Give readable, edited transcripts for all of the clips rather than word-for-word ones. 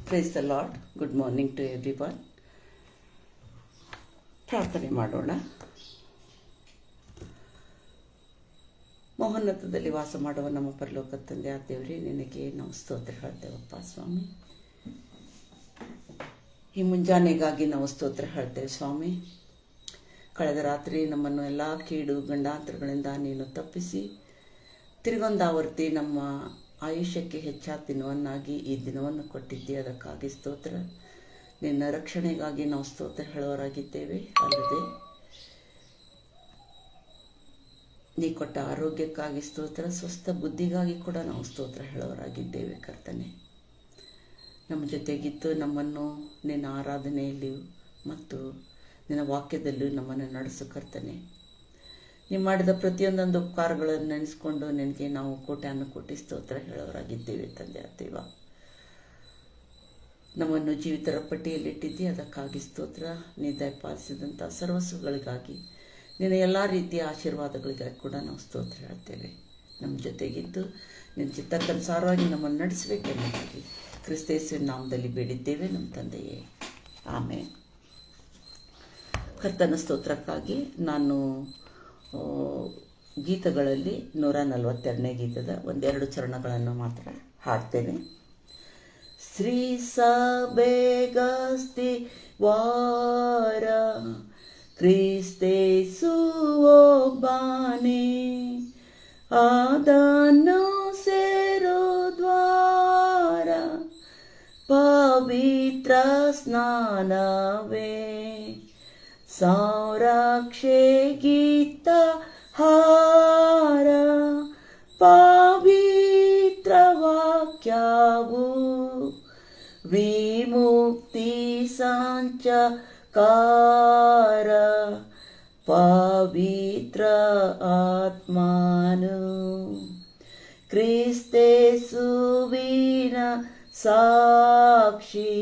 Price the lord. Good morning to everyone. ಪ್ರಾರ್ಥನೆ ಮಾಡೋಣ. ಮಹೋನ್ನತದಲ್ಲಿ ವಾಸ ಮಾಡುವ ನಮ್ಮ ಪರಲೋಕ ತಂದೆ ಆ ದೇವರೇ, ನಿನಗೆ ನಾವು ಸ್ತೋತ್ರ ಹೇಳ್ತೇವಪ್ಪ ಸ್ವಾಮಿ. ಈ ಮುಂಜಾನೆಗಾಗಿ ನಾವು ಸ್ತೋತ್ರ ಹೇಳ್ತೇವೆ ಸ್ವಾಮಿ. ಕಳೆದ ರಾತ್ರಿ ನಮ್ಮನ್ನು ಎಲ್ಲ ಕೀಡು ಗಂಡಾಂತರಗಳಿಂದ ನೀನು ತಪ್ಪಿಸಿ ತಿರುಗೊಂದಾವರ್ತಿ ನಮ್ಮ ಆಯುಷ್ಯಕ್ಕೆ ಹೆಚ್ಚಾದ ದಿನವನ್ನಾಗಿ ಈ ದಿನವನ್ನು ಕೊಟ್ಟಿದ್ದೆ. ಅದಕ್ಕಾಗಿ ಸ್ತೋತ್ರ. ನಿನ್ನ ರಕ್ಷಣೆಗಾಗಿ ನಾವು ಸ್ತೋತ್ರ ಹೇಳೋರಾಗಿದ್ದೇವೆ. ಅಲ್ಲದೆ ನೀ ಕೊಟ್ಟ ಆರೋಗ್ಯಕ್ಕಾಗಿ ಸ್ತೋತ್ರ, ಸ್ವಸ್ಥ ಬುದ್ಧಿಗಾಗಿ ಕೂಡ ನಾವು ಸ್ತೋತ್ರ ಹೇಳೋರಾಗಿದ್ದೇವೆ. ಕರ್ತನೆ, ನಮ್ಮ ಜೊತೆಗಿದ್ದು ನಮ್ಮನ್ನು ನಿನ್ನ ಆರಾಧನೆಯಲ್ಲಿಯೂ ಮತ್ತು ನಿನ್ನ ವಾಕ್ಯದಲ್ಲೂ ನಮ್ಮನ್ನು ನಡೆಸು ಕರ್ತನೆ. ನೀವು ಮಾಡಿದ ಪ್ರತಿಯೊಂದೊಂದು ಉಪಕಾರಗಳನ್ನು ನೆನೆಸ್ಕೊಂಡು ನಿನಗೆ ನಾವು ಕೋಟಿ ಸ್ತೋತ್ರ ಹೇಳೋರಾಗಿದ್ದೇವೆ ತಂದೆ ದೇವ. ನಮ್ಮನ್ನು ಜೀವಿತರ ಪಟ್ಟಿಯಲ್ಲಿಟ್ಟಿದ್ದೆ, ಅದಕ್ಕಾಗಿ ಸ್ತೋತ್ರ. ನೀ ದಯಪಾಲಿಸಿದಂಥ ಸರ್ವಸ್ವಗಳಿಗಾಗಿ, ನಿನ್ನ ಎಲ್ಲ ರೀತಿಯ ಆಶೀರ್ವಾದಗಳಿಗಾಗಿ ಕೂಡ ನಾವು ಸ್ತೋತ್ರ ಹೇಳ್ತೇವೆ. ನಮ್ಮ ಜೊತೆಗಿದ್ದು ನಿನ್ನ ಚಿತ್ತಕ್ಕನುಸಾರವಾಗಿ ನಮ್ಮನ್ನು ನಡೆಸಬೇಕೆಂಬುದಾಗಿ ಕ್ರಿಸ್ತೇಸುವಿನ ನಾಮದಲ್ಲಿ ಬೇಡಿದ್ದೇವೆ ನಮ್ಮ ತಂದೆಯೇ, ಆಮೇಲೆ. ಕರ್ತನ ಸ್ತೋತ್ರಕ್ಕಾಗಿ ನಾನು ಗೀತಗಳಲ್ಲಿ 142ನೇ ಗೀತದ ಒಂದೆರಡು ಚರಣಗಳನ್ನು ಮಾತ್ರ ಹಾಡ್ತೇನೆ. ಶ್ರೀ ಸಭೆಗಸ್ತಿ ವಾರ ಕ್ರಿಸ್ತೇಸುವೊಬ್ಬನೇ, ಅದನ್ನು ಸೇರೋ ದ್ವಾರ ಪವಿತ್ರ ಸ್ನಾನವೇ, ಸಂರಕ್ಷೆ ಗೀತ ಹಾರ ಪವಿತ್ರ ವಾಕ್ಯವು, ವಿಮುಕ್ತಿ ಸಂಚಕಾರ ಪವಿತ್ರ ಆತ್ಮನು, ಕ್ರಿಸ್ತೇಸುವಿನ ಸಾಕ್ಷಿ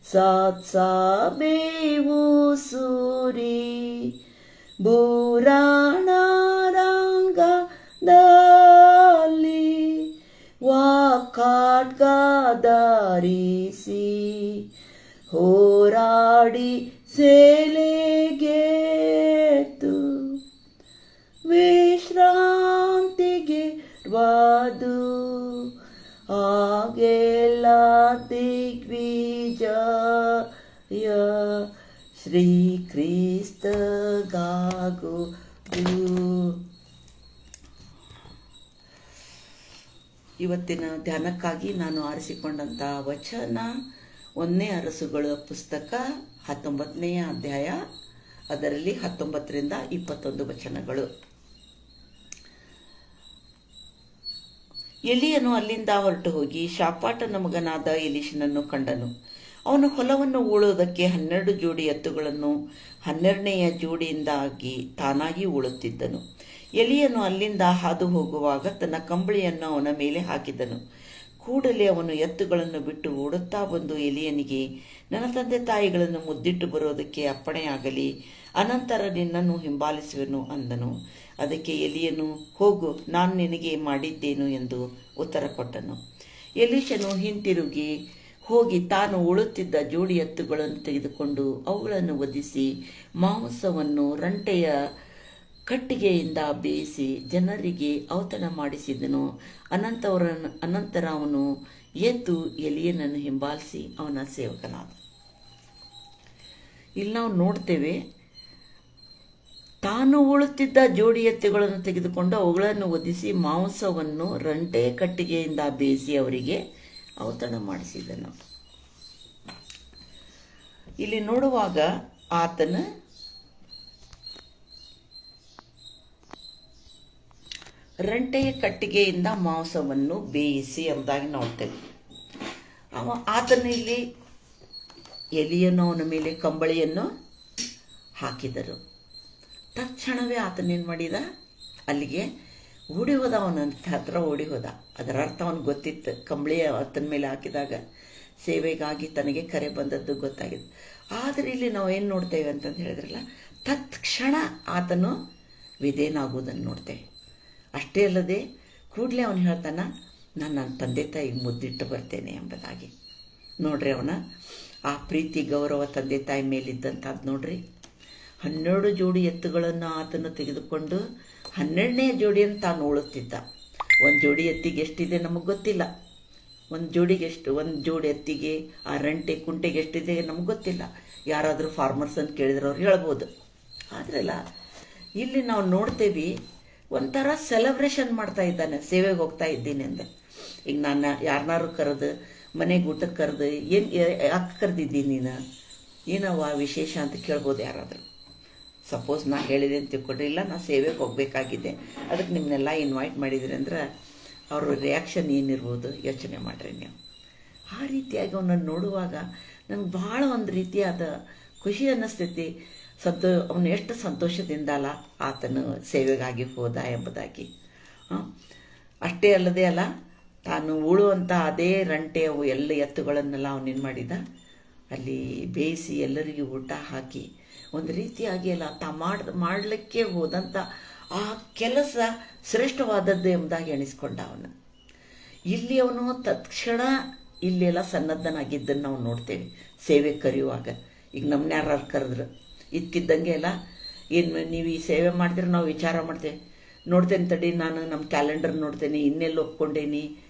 ಸತ್ಸಭೆಯು ಸೂರಿ, ಪುರಾಣ ರಂಗದಲ್ಲಿ ವಾಖಡ್ಗ ಧರಿಸಿ, ಹೋರಾಡಿ ಸೆಲೆಗೆತ್ತು ವಿಶ್ರಾಂತಿಗೆ ವಾದು, ಆಗೆಲ್ಲ ದಿಗ್ವಿಜಯ ಶ್ರೀ ಕ್ರಿಸ್ತಗಾಗುವುದು. ಇವತ್ತಿನ ಧ್ಯಾನಕ್ಕಾಗಿ ನಾನು ಆರಿಸಿಕೊಂಡಂಥ ವಚನ 1ನೇ ಅರಸುಗಳ ಪುಸ್ತಕ 19ನೇ ಅಧ್ಯಾಯ, ಅದರಲ್ಲಿ 19ರಿಂದ 21 ವಚನಗಳು. ಎಲಿಯನು ಅಲ್ಲಿಂದ ಹೊರಟು ಹೋಗಿ ಶಾಫಾಟನ ಮಗನಾದ ಎಲೀಷನನ್ನು ಕಂಡನು. ಅವನು ಹೊಲವನ್ನು ಉಳುವುದಕ್ಕೆ 12 ಜೋಡಿ ಎತ್ತುಗಳನ್ನು 12ನೆಯ ಜೋಡಿಯಿಂದಾಗಿ ತಾನಾಗಿ ಉಳುತ್ತಿದ್ದನು. ಎಲಿಯನು ಅಲ್ಲಿಂದ ಹಾದು ಹೋಗುವಾಗ ತನ್ನ ಕಂಬಳಿಯನ್ನು ಅವನ ಮೇಲೆ ಹಾಕಿದನು. ಕೂಡಲೇ ಅವನು ಎತ್ತುಗಳನ್ನು ಬಿಟ್ಟು ಓಡುತ್ತಾ ಬಂದು ಎಲಿಯನಿಗೆ, ನನ್ನ ತಂದೆ ತಾಯಿಗಳನ್ನು ಮುದ್ದಿಟ್ಟು ಬರೋದಕ್ಕೆ ಅಪ್ಪಣೆಯಾಗಲಿ, ಅನಂತರ ನಿನ್ನನ್ನು ಹಿಂಬಾಲಿಸುವೆನು ಅಂದನು. ಅದಕ್ಕೆ ಎಲಿಯನು, ಹೋಗು, ನಾನು ನಿನಗೆ ಮಾಡಿದ್ದೇನು ಎಂದು ಉತ್ತರ ಕೊಟ್ಟನು. ಎಲೀಷನು ಹಿಂತಿರುಗಿ ಹೋಗಿ ತಾನು ಉಳುತ್ತಿದ್ದ ಜೋಡಿ ಎತ್ತುಗಳನ್ನು ತೆಗೆದುಕೊಂಡು ಅವುಗಳನ್ನು ವಧಿಸಿ ಮಾಂಸವನ್ನು ರಂಟೆಯ ಕಟ್ಟಿಗೆಯಿಂದ ಬೇಯಿಸಿ ಜನರಿಗೆ ಔತಣ ಮಾಡಿಸಿದನು. ಅನಂತರ ಅವನು ಎದ್ದು ಎಲಿಯನನ್ನು ಹಿಂಬಾಲಿಸಿ ಅವನ ಸೇವಕನಾದ. ಇಲ್ಲಿ ನಾವು ನೋಡ್ತೇವೆ, ತಾನು ಉಳುತ್ತಿದ್ದ ಜೋಡಿ ಎತ್ತುಗಳನ್ನು ತೆಗೆದುಕೊಂಡು ಅವುಗಳನ್ನು ವಧಿಸಿ ಮಾಂಸವನ್ನು ರಂಟೆ ಕಟ್ಟಿಗೆಯಿಂದ ಬೇಯಿಸಿ ಅವರಿಗೆ ಔತಣ ಮಾಡಿಸಿದನು. ಇಲ್ಲಿ ನೋಡುವಾಗ ಆತನ ರಂಟೆಯ ಕಟ್ಟಿಗೆಯಿಂದ ಮಾಂಸವನ್ನು ಬೇಯಿಸಿ ಎಂಬುದಾಗಿ ನೋಡ್ತೇವೆ. ಆತನ ಇಲ್ಲಿ ಎಲಿಯನು ಅವನ ಮೇಲೆ ಕಂಬಳಿಯನ್ನು ಹಾಕಿದರು. ತಕ್ಷಣವೇ ಆತನೇನು ಮಾಡಿದ, ಅಲ್ಲಿಗೆ ಓಡಿ ಹೋದ, ಅವನ ಹತ್ರ ಓಡಿ ಹೋದ. ಅದರ ಅರ್ಥ ಅವನಿಗೆ ಗೊತ್ತಿತ್ತು, ಕಂಬಳಿಯ ಆತನ ಮೇಲೆ ಹಾಕಿದಾಗ ಸೇವೆಗಾಗಿ ತನಗೆ ಕರೆ ಬಂದದ್ದು ಗೊತ್ತಾಗಿದೆ. ಆದರೆ ಇಲ್ಲಿ ನಾವು ಏನು ನೋಡ್ತೇವೆ ಅಂತಂದು ಹೇಳಿದ್ರಲ್ಲ, ತತ್ಕ್ಷಣ ಆತನು ವಿಧೇಯನಾಗುವುದನ್ನು ನೋಡ್ತೇವೆ. ಅಷ್ಟೇ ಅಲ್ಲದೆ ಕೂಡಲೇ ಅವನು ಹೇಳ್ತಾನೆ, ನಾನು ನನ್ನ ತಂದೆ ತಾಯಿಗೆ ಮುದ್ದಿಟ್ಟು ಬರ್ತೇನೆ ಎಂಬುದಾಗಿ. ನೋಡ್ರಿ ಅವನ ಆ ಪ್ರೀತಿ ಗೌರವ ತಂದೆ ತಾಯಿ ಮೇಲಿದ್ದಂಥದ್ದು ನೋಡ್ರಿ. 12 ಜೋಡಿ ಎತ್ತುಗಳನ್ನು ಆತನು ತೆಗೆದುಕೊಂಡು 12ನೇ ಜೋಡಿಯನ್ನು ತಾನು ಉಳುತ್ತಿದ್ದ. ಒಂದು ಜೋಡಿ ಎತ್ತಿಗೆ ಎಷ್ಟಿದೆ ನಮಗೆ ಗೊತ್ತಿಲ್ಲ, ಒಂದು ಜೋಡಿ ಎತ್ತಿಗೆ ಆ ರಂಟೆ ಕುಂಟೆಗೆ ಎಷ್ಟಿದೆ ನಮಗೆ ಗೊತ್ತಿಲ್ಲ. ಯಾರಾದರೂ ಫಾರ್ಮರ್ಸ್ ಅಂತ ಕೇಳಿದ್ರೆ ಅವ್ರು ಹೇಳ್ಬೋದು. ಆದ್ರಲ್ಲ ಇಲ್ಲಿ ನಾವು ನೋಡ್ತೇವೆ ಒಂಥರ ಸೆಲೆಬ್ರೇಷನ್ ಮಾಡ್ತಾ ಇದ್ದಾನೆ, ಸೇವೆಗೆ ಹೋಗ್ತಾ ಇದ್ದೀನಿ ಅಂದೆ. ಈಗ ನಾನು ಯಾರನ್ನಾರು ಕರೆದು ಮನೆಗೆ ಊಟಕ್ಕೆ ಕರೆದು ಯಾಕೆ ಕರೆದಿದ್ದೀನಿ ನೀನು, ಏನವ ವಿಶೇಷ ಅಂತ ಕೇಳ್ಬೋದು ಯಾರಾದರೂ. ಸಪೋಸ್ ನಾ ಹೇಳಿದೆ ಅಂತ ತಿಳ್ಕೊಡ್ರಿ, ಇಲ್ಲ ನಾ ಸೇವೆಗೆ ಹೋಗಬೇಕಾಗಿದೆ ಅದಕ್ಕೆ ನಿಮ್ಮನ್ನೆಲ್ಲ ಇನ್ವೈಟ್ ಮಾಡಿದ್ರಿ ಅಂದ್ರೆ ಅವ್ರ ರಿಯಾಕ್ಷನ್ ಏನಿರ್ಬೋದು ಯೋಚನೆ ಮಾಡಿರಿ ನೀವು. ಆ ರೀತಿಯಾಗಿ ಅವನನ್ನು ನೋಡುವಾಗ ನನಗೆ ಭಾಳ ಒಂದು ರೀತಿಯಾದ ಖುಷಿ ಅನ್ನಿಸ್ತೈತಿ. ಅವನು ಎಷ್ಟು ಸಂತೋಷದಿಂದ ಅಲ್ಲ ಆತನು ಸೇವೆಗಾಗಿ ಹೋದ ಎಂಬುದಾಗಿ. ಅಷ್ಟೇ ಅಲ್ಲದೆ ಅಲ್ಲ, ತಾನು ಉಳುವಂಥ ಅದೇ ರಂಟೆ ಅವು ಎಲ್ಲ ಎತ್ತುಗಳನ್ನೆಲ್ಲ ಅವನೇನು ಮಾಡಿದ, ಅಲ್ಲಿ ಬೇಯಿಸಿ ಎಲ್ಲರಿಗೂ ಊಟ ಹಾಕಿ ಒಂದು ರೀತಿಯಾಗಿ ಎಲ್ಲ ಮಾಡಲಿಕ್ಕೆ ಹೋದಂಥ ಆ ಕೆಲಸ ಶ್ರೇಷ್ಠವಾದದ್ದು ಎಂಬುದಾಗಿ ಎಣಿಸ್ಕೊಂಡ ಅವನು. ಇಲ್ಲಿ ಅವನು ತತ್ಕ್ಷಣ ಇಲ್ಲೆಲ್ಲ ಸನ್ನದ್ಧನಾಗಿದ್ದನ್ನು ನಾವು ನೋಡ್ತೇವೆ ಸೇವೆ ಕರೆಯುವಾಗ. ಈಗ ನಮ್ಮನ್ನ ಯಾರು ಕರೆದ್ರು ಇದ್ಕಿದ್ದಂಗೆ ಎಲ್ಲ ಏನು ನೀವು ಈ ಸೇವೆ ಮಾಡ್ತೀರ ನಾವು ವಿಚಾರ ಮಾಡ್ತೇವೆ, ನೋಡ್ತೇನೆ ತಡಿ ನಾನು ನಮ್ಮ ಕ್ಯಾಲೆಂಡರ್ ನೋಡ್ತೇನೆ, ಇನ್ನೆಲ್ಲಿ ಒಪ್ಕೊಂಡೇನಿ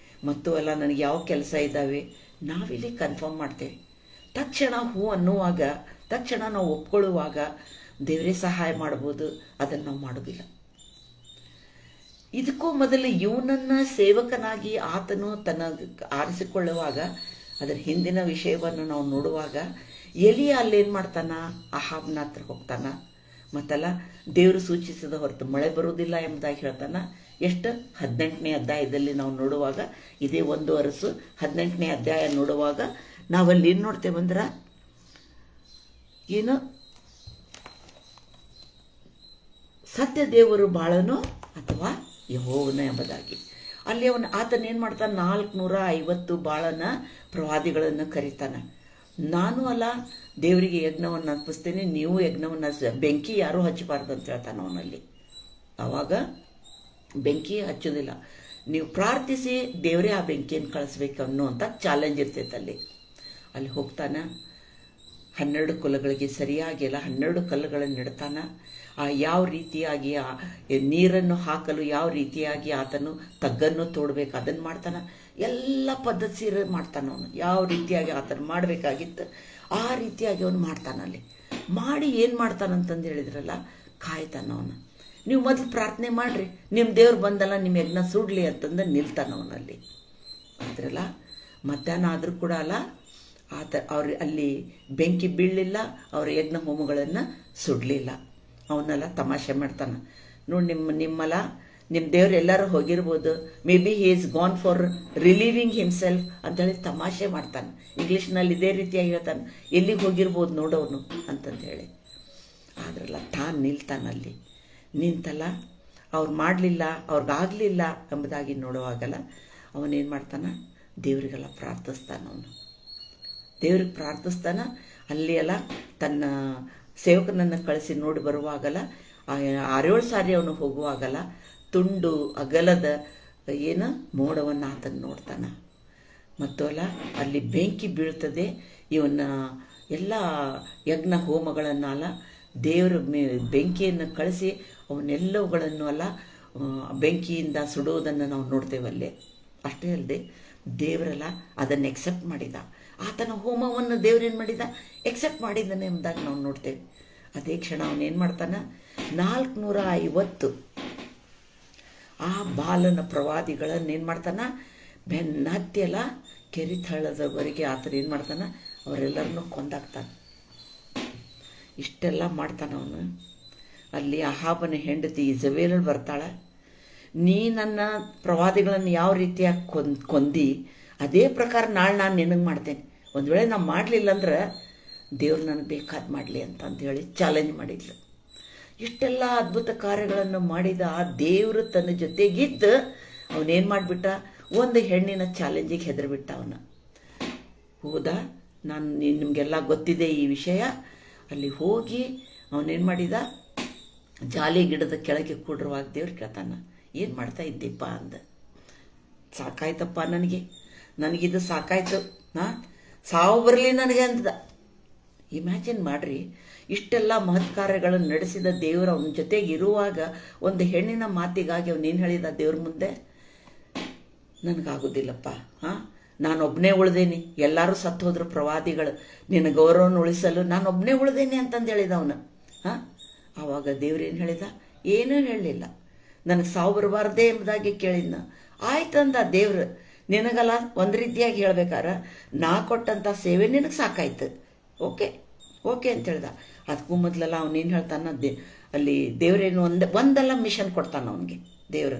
ಮತ್ತು ಎಲ್ಲ ನನಗೆ ಯಾವ ಕೆಲಸ ಇದ್ದಾವೆ ನಾವಿಲ್ಲಿ ಕನ್ಫರ್ಮ್ ಮಾಡ್ತೇವೆ. ತಕ್ಷಣ ಹೂ ಅನ್ನುವಾಗ, ತಕ್ಷಣ ನಾವು ಒಪ್ಕೊಳ್ಳುವಾಗ ದೇವರೇ ಸಹಾಯ ಮಾಡ್ಬೋದು, ಅದನ್ನು ನಾವು ಮಾಡೋದಿಲ್ಲ. ಇದಕ್ಕೂ ಮೊದಲು ಇವನನ್ನು ಸೇವಕನಾಗಿ ಆತನು ತನ್ನ ಆರಿಸಿಕೊಳ್ಳುವಾಗ ಅದರ ಹಿಂದಿನ ವಿಷಯವನ್ನು ನಾವು ನೋಡುವಾಗ ಎಲಿಯ ಅಲ್ಲೇನು ಮಾಡ್ತಾನ, ಅಹಾಬ್ನ ಹತ್ರ ಹೋಗ್ತಾನ, ಮತ್ತಲ್ಲ ದೇವರು ಸೂಚಿಸಿದ ಹೊರತು ಮಳೆ ಬರುವುದಿಲ್ಲ ಎಂಬುದಾಗಿ ಹೇಳ್ತಾನ. ಎಷ್ಟು 18ನೇ ಅಧ್ಯಾಯದಲ್ಲಿ ನಾವು ನೋಡುವಾಗ, ಇದೇ 1 ವರ್ಷ 18ನೇ ಅಧ್ಯಾಯ ನೋಡುವಾಗ ನಾವಲ್ಲಿ ಏನು ನೋಡ್ತೇವಂದ್ರೆ, ಏನು ಸತ್ಯ ದೇವರು ಬಾಳನು ಅಥವಾ ಯೆಹೋವನ ಎಂಬುದಾಗಿ. ಅಲ್ಲಿ ಆತನೇನು ಮಾಡ್ತಾನೆ, 450 ಬಾಳನ ಪ್ರವಾದಿಗಳನ್ನು ಕರೀತಾನೆ. ನಾನು ಅಲ್ಲ ದೇವರಿಗೆ ಯಜ್ಞವನ್ನು ಅರ್ಪಿಸ್ತೇನೆ, ನೀವು ಯಜ್ಞವನ್ನು ಬೆಂಕಿ ಯಾರೂ ಹಚ್ಚಬಾರ್ದು ಅಂತ ಹೇಳ್ತಾನೆ ಅವನಲ್ಲಿ. ಆವಾಗ ಬೆಂಕಿ ಹಚ್ಚೋದಿಲ್ಲ, ನೀವು ಪ್ರಾರ್ಥಿಸಿ ದೇವರೇ ಆ ಬೆಂಕಿಯನ್ನು ಕಳಿಸ್ಬೇಕು ಅನ್ನುವಂಥ ಚಾಲೆಂಜ್ ಇರ್ತೈತೆ. ಅಲ್ಲಿ ಹೋಗ್ತಾನೆ, 12 ಕುಲಗಳಿಗೆ ಸರಿಯಾಗಿ ಎಲ್ಲ 12 ಕಲ್ಲುಗಳನ್ನು ಇಡ್ತಾನೆ. ಯಾವ ರೀತಿಯಾಗಿ ಆ ನೀರನ್ನು ಹಾಕಲು ಯಾವ ರೀತಿಯಾಗಿ ಆತನು ತಗ್ಗನ್ನು ತೋಡಬೇಕು ಅದನ್ನು ಮಾಡ್ತಾನೆ. ಎಲ್ಲ ಪದ್ಧತಿ ಮಾಡ್ತಾನೆ ಅವನು. ಯಾವ ರೀತಿಯಾಗಿ ಆತನು ಮಾಡಬೇಕಾಗಿತ್ತು ಆ ರೀತಿಯಾಗಿ ಅವನು ಮಾಡ್ತಾನಲ್ಲಿ. ಮಾಡಿ ಏನು ಮಾಡ್ತಾನಂತಂದು ಹೇಳಿದ್ರಲ್ಲ, ಕಾಯ್ತಾನ ಅವನು. ನೀವು ಮೊದಲು ಪ್ರಾರ್ಥನೆ ಮಾಡಿರಿ, ನಿಮ್ಮ ದೇವ್ರು ಬಂದಲ್ಲ ನಿಮ್ಮ ಯಜ್ಞ ಸುಡಲಿ ಅಂತಂದು ನಿಲ್ತಾನ ಅವನಲ್ಲಿ. ಆದ್ರಲ್ಲ ಮಧ್ಯಾಹ್ನ ಆದರೂ ಕೂಡ ಅಲ್ಲ ಅವ್ರು ಅಲ್ಲಿ ಬೆಂಕಿ ಬೀಳಲಿಲ್ಲ, ಅವ್ರ ಯಜ್ಞ ಹೋಮಗಳನ್ನು ಸುಡಲಿಲ್ಲ. ಅವನ್ನೆಲ್ಲ ತಮಾಷೆ ಮಾಡ್ತಾನೆ. ನೋಡಿ ನಿಮ್ಮ ದೇವ್ರು ಎಲ್ಲರೂ ಹೋಗಿರ್ಬೋದು, maybe he is gone for relieving himself ಅಂತೇಳಿ ತಮಾಷೆ ಮಾಡ್ತಾನೆ. ಇಂಗ್ಲೀಷ್ನಲ್ಲಿ ಇದೇ ರೀತಿಯಾಗಿ ಹೇಳ್ತಾನೆ, ಎಲ್ಲಿಗೆ ಹೋಗಿರ್ಬೋದು ನೋಡೋನು ಅಂತಂದು ಹೇಳಿ. ಆದ್ರಲ್ಲ ತಾನು ನಿಲ್ತಾನಲ್ಲಿ. ನಿಂತಲ್ಲ ಅವ್ರು ಮಾಡಲಿಲ್ಲ, ಅವ್ರಿಗಾಗಲಿಲ್ಲ ಎಂಬುದಾಗಿ ನೋಡುವಾಗಲ್ಲ ಅವನೇನು ಮಾಡ್ತಾನೆ, ದೇವರಿಗೆಲ್ಲ ಪ್ರಾರ್ಥಿಸ್ತಾನೆ. ಅವನು ದೇವ್ರಿಗೆ ಪ್ರಾರ್ಥಿಸ್ತಾನೆ. ಅಲ್ಲಿ ಎಲ್ಲ ತನ್ನ ಸೇವಕನನ್ನು ಕಳಿಸಿ ನೋಡಿ ಬರುವಾಗಲ್ಲ, 6-7 ಸಾರಿ ಅವನು ಹೋಗುವಾಗಲ್ಲ ತುಂಡು ಅಗಲದ ಮೋಡವನ್ನು ಆತನು ನೋಡ್ತಾನೆ. ಮತ್ತು ಅಲ್ಲ ಅಲ್ಲಿ ಬೆಂಕಿ ಬೀಳ್ತದೆ. ಇವನ್ನ ಎಲ್ಲ ಯಜ್ಞ ಹೋಮಗಳನ್ನು ಅಲ್ಲ ದೇವರ ಬೆಂಕಿಯನ್ನು ಕಳಿಸಿ ಅವನ್ನೆಲ್ಲವುಗಳನ್ನು ಅಲ್ಲ ಬೆಂಕಿಯಿಂದ ಸುಡೋದನ್ನು ನಾವು ನೋಡ್ತೇವಲ್ಲೇ. ಅಷ್ಟೇ ಅಲ್ಲದೆ ದೇವರೆಲ್ಲ ಅದನ್ನು ಎಕ್ಸೆಪ್ಟ್ ಮಾಡಿದ. ಆತನ ಹೋಮವನ್ನು ದೇವರೇನು ಮಾಡಿದ, ಎಕ್ಸೆಪ್ಟ್ ಮಾಡಿದ್ದಾನೆ ಎಂಬುದಾಗಿ ನಾವು ನೋಡ್ತೇವೆ. ಅದೇ ಕ್ಷಣ ಅವನೇನು ಮಾಡ್ತಾನೆ, 450 ಆ ಬಾಲನ ಪ್ರವಾದಿಗಳನ್ನು ಏನು ಮಾಡ್ತಾನೆ, ಬೆನ್ನತ್ತಿಯಲ್ಲ ಕೆರಿತಳದವರೆಗೆ ಆತನ ಏನು ಮಾಡ್ತಾನೆ, ಅವರೆಲ್ಲರನ್ನೂ ಕೊಂದಾಕ್ತಾನೆ. ಇಷ್ಟೆಲ್ಲ ಮಾಡ್ತಾನೆ ಅವನು. ಅಲ್ಲಿ ಅಹಾಬನ ಹೆಂಡತಿ ಇಜಬೇಲ್ ಬರ್ತಾಳೆ, ನೀ ನನ್ನ ಪ್ರವಾದಿಗಳನ್ನು ಯಾವ ರೀತಿಯಾಗಿ ಕೊಂದಿ ಅದೇ ಪ್ರಕಾರ ನಾಳೆ ನಾನು ನಿನಗೆ ಮಾಡ್ತೇನೆ, ಒಂದು ವೇಳೆ ನಾನು ಮಾಡಲಿಲ್ಲ ಅಂದ್ರೆ ದೇವ್ರು ನನಗೆ ಬೇಕಾದ ಮಾಡಲಿ ಅಂತ ಹೇಳಿ ಚಾಲೆಂಜ್ ಮಾಡಿದ್ಲು. ಇಷ್ಟೆಲ್ಲ ಅದ್ಭುತ ಕಾರ್ಯಗಳನ್ನು ಮಾಡಿದ ಆ ದೇವರು ತನ್ನ ಜೊತೆಗಿದ್ದು ಅವನೇನು ಮಾಡಿಬಿಟ್ಟ, ಒಂದು ಹೆಣ್ಣಿನ ಚಾಲೆಂಜಿಗೆ ಹೆದರ್ಬಿಟ್ಟ. ಹೋದ, ನಾನು ನಿಮಗೆಲ್ಲ ಗೊತ್ತಿದೆ ಈ ವಿಷಯ. ಅಲ್ಲಿ ಹೋಗಿ ಅವನೇನು ಮಾಡಿದ, ಜಾಲಿ ಗಿಡದ ಕೆಳಗೆ ಕೂಡಿರುವಾಗ ದೇವ್ರು ಕೇಳ್ತಾನ, ಏನು ಮಾಡ್ತಾ ಇದ್ದೀಪ್ಪ ಅಂದ. ಸಾಕಾಯ್ತಪ್ಪ ನನಗಿದು ಸಾಕಾಯ್ತು, ಸಾವು ಬರಲಿ ನನಗೆ ಅಂತದ. ಇಮ್ಯಾಜಿನ್ ಮಾಡ್ರಿ, ಇಷ್ಟೆಲ್ಲ ಮಹತ್ಕಾರ್ಯಗಳನ್ನು ನಡೆಸಿದ ದೇವರು ಅವನ ಜೊತೆಗೆ ಇರುವಾಗ ಒಂದು ಹೆಣ್ಣಿನ ಮಾತಿಗಾಗಿ ಅವನೇನು ಹೇಳಿದ ದೇವ್ರ ಮುಂದೆ? ನನಗಾಗೋದಿಲ್ಲಪ್ಪ, ನಾನೊಬ್ಬನೇ ಉಳ್ದೇನಿ, ಎಲ್ಲರೂ ಸತ್ತು ಹೋದ್ರು ಪ್ರವಾದಿಗಳು, ನಿನ್ನ ಗೌರವನ ಉಳಿಸಲು ನಾನೊಬ್ಬನೇ ಉಳ್ದೇನೆ ಅಂತಂದು ಹೇಳಿದ ಅವನು. ಆವಾಗ ದೇವ್ರೇನು ಹೇಳಿದ? ಏನೂ ಹೇಳಲಿಲ್ಲ. ನನಗೆ ಸಾವು ಬರಬಾರ್ದೇ ಎಂಬುದಾಗಿ ಕೇಳಿದ್ನ. ಆಯ್ತಂದ ದೇವ್ರು. ನಿನಗಲ್ಲ ಒಂದು ರೀತಿಯಾಗಿ ಹೇಳ್ಬೇಕಾರ, ನಾ ಕೊಟ್ಟಂಥ ಸೇವೆ ನಿನಗೆ ಸಾಕಾಯ್ತು, ಓಕೆ ಅಂತ ಹೇಳ್ದ. ಅದಕ್ಕೂ ಮೊದಲೆಲ್ಲ ಅವನೇನು ಹೇಳ್ತಾನ, ಅಲ್ಲಿ ದೇವ್ರೇನು ಒಂದೆಲ್ಲ ಮಿಷನ್ ಕೊಡ್ತಾನ ಅವನಿಗೆ ದೇವರು.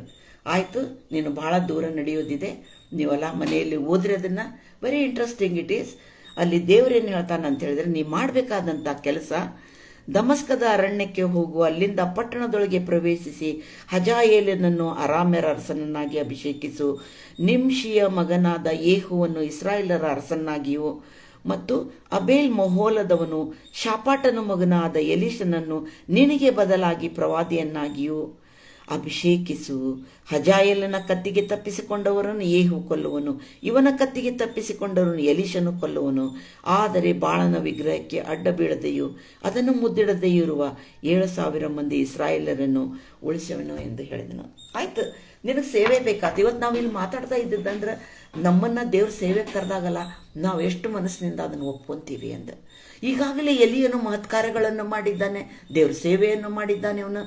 ಆಯಿತು, ನೀನು ಭಾಳ ದೂರ ನಡೆಯೋದಿದೆ, ನೀವೆಲ್ಲ ಮನೆಯಲ್ಲಿ ಓದ್ರಿ ಅದನ್ನು, ವೆರಿ ಇಂಟ್ರೆಸ್ಟಿಂಗ್ ಇಟ್ ಈಸ್. ಅಲ್ಲಿ ದೇವರೇನು ಹೇಳ್ತಾನೆ ಅಂತ ಹೇಳಿದ್ರೆ, ನೀ ಮಾಡಬೇಕಾದಂಥ ಕೆಲಸ, ದಮಸ್ಕದ ಅರಣ್ಯಕ್ಕೆ ಹೋಗು, ಅಲ್ಲಿಂದ ಪಟ್ಟಣದೊಳಗೆ ಪ್ರವೇಶಿಸಿ ಹಜಾಯೇಲನನ್ನು ಅರಾಮ್ಯರ ಅರಸನನ್ನಾಗಿ ಅಭಿಷೇಕಿಸು, ನಿಮ್ಷಿಯ ಮಗನಾದ ಯೇಹುವನ್ನು ಇಸ್ರಾಯೇಲರ ಅರಸನ್ನಾಗಿಯೂ ಮತ್ತು ಅಬೇಲ್ ಮೊಹೋಲದವನು ಶಾಪಾಟನ ಮಗನಾದ ಎಲೀಷನನ್ನು ನಿನಗೆ ಬದಲಾಗಿ ಪ್ರವಾದಿಯನ್ನಾಗಿಯೂ ಅಭಿಷೇಕಿಸು. ಹಜಾಯೇಲನ ಕತ್ತಿಗೆ ತಪ್ಪಿಸಿಕೊಂಡವರನ್ನು ಯೇಹು ಕೊಲ್ಲುವನು, ಇವನ ಕತ್ತಿಗೆ ತಪ್ಪಿಸಿಕೊಂಡವರನ್ನು ಎಲೀಷನು ಕೊಲ್ಲುವನು. ಆದರೆ ಬಾಳನ ವಿಗ್ರಹಕ್ಕೆ ಅಡ್ಡ ಬೀಳದೆಯೂ ಅದನ್ನು ಮುದ್ದಿಡದೆಯೂ ಇರುವ 7,000 ಮಂದಿ ಇಸ್ರಾಯೇಲರನ್ನು ಉಳಿಸುವನು ಎಂದು ಹೇಳಿದನು. ಆಯ್ತು, ನಿನಗೆ ಸೇವೆ ಬೇಕಾಯ್ತು. ಇವತ್ತು ನಾವು ಇಲ್ಲಿ ಮಾತಾಡ್ತಾ ಇದ್ದಿದ್ದಂದ್ರೆ ನಮ್ಮನ್ನು ದೇವ್ರ ಸೇವೆ ಕರೆದಾಗಲ್ಲ ನಾವು ಎಷ್ಟು ಮನಸ್ಸಿನಿಂದ ಅದನ್ನು ಒಪ್ಕೊಂತೀವಿ ಅಂದ. ಈಗಾಗಲೇ ಎಲಿಯನು ಮಹತ್ಕಾರ್ಯಗಳನ್ನು ಮಾಡಿದ್ದಾನೆ, ದೇವ್ರ ಸೇವೆಯನ್ನು ಮಾಡಿದ್ದಾನೆ ಅವನು.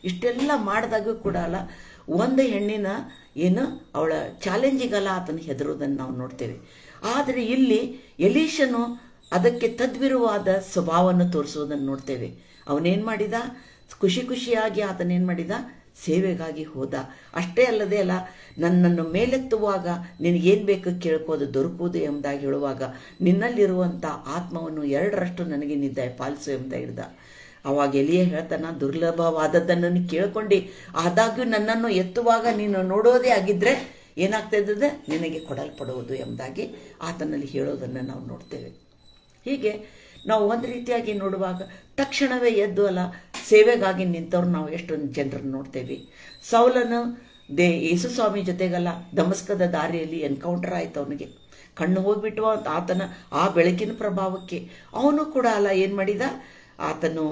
ಇಷ್ಟೆಲ್ಲ ಮಾಡಿದಾಗೂ ಕೂಡ ಅಲ್ಲ, ಒಂದು ಹೆಣ್ಣಿನ ಏನು ಅವಳ ಚಾಲೆಂಜಿಗಲ್ಲ ಆತನ ಹೆದರೋದನ್ನು ನಾವು ನೋಡ್ತೇವೆ. ಆದರೆ ಇಲ್ಲಿ ಎಲೀಷನು ಅದಕ್ಕೆ ತದ್ವಿರುವಾದ ಸ್ವಭಾವವನ್ನು ತೋರಿಸೋದನ್ನು ನೋಡ್ತೇವೆ. ಅವನೇನು ಮಾಡಿದ? ಖುಷಿಯಾಗಿ ಆತನೇನು ಮಾಡಿದ? ಸೇವೆಗಾಗಿ ಹೋದ. ಅಷ್ಟೇ ಅಲ್ಲದೆ ಅಲ್ಲ, ನನ್ನನ್ನು ಮೇಲೆತ್ತುವಾಗ ನಿನಗೇನು ಬೇಕು ಕೇಳ್ಕೋದು ದೊರಕುವುದು ಎಂಬುದಾಗಿ ಹೇಳುವಾಗ ನಿನ್ನಲ್ಲಿರುವಂಥ ಆತ್ಮವನ್ನು 2ರಷ್ಟು ನನಗೆ ನಿದ್ದೆ ಪಾಲಿಸು ಎಂಬುದಾಗಿರ್ದ. ಅವಾಗ ಎಲಿಯ ಹೇಳ್ತಾನ, ದುರ್ಲಭವಾದದ್ದನ್ನು ಕೇಳ್ಕೊಂಡು ಆದಾಗ್ಯೂ ನನ್ನನ್ನು ಎತ್ತುವಾಗ ನೀನು ನೋಡೋದೇ ಆಗಿದ್ದರೆ ಏನಾಗ್ತಾ ಇದ್ದದೆ? ನಿನಗೆ ಕೊಡಲ್ಪಡುವುದು ಎಂಬುದಾಗಿ ಆತನಲ್ಲಿ ಹೇಳೋದನ್ನು ನಾವು ನೋಡ್ತೇವೆ. ಹೀಗೆ ನಾವು ಒಂದು ರೀತಿಯಾಗಿ ನೋಡುವಾಗ ತಕ್ಷಣವೇ ಎದ್ದು ಅಲ್ಲ ಸೇವೆಗಾಗಿ ನಿಂತವ್ರು ನಾವು ಎಷ್ಟೊಂದು ಜನರನ್ನು ನೋಡ್ತೇವೆ. ಸೌಲನು ಯೇಸು ಸ್ವಾಮಿ ಜೊತೆಗಲ್ಲ ದಮಸ್ಕದ ದಾರಿಯಲ್ಲಿ ಎನ್ಕೌಂಟರ್ ಆಯಿತು. ಅವನಿಗೆ ಕಣ್ಣು ಹೋಗಿಬಿಟ್ಟು ಆತನ ಆ ಬೆಳಕಿನ ಪ್ರಭಾವಕ್ಕೆ ಅವನು ಕೂಡ ಅಲ್ಲ ಏನು ಮಾಡಿದ? ಆತನು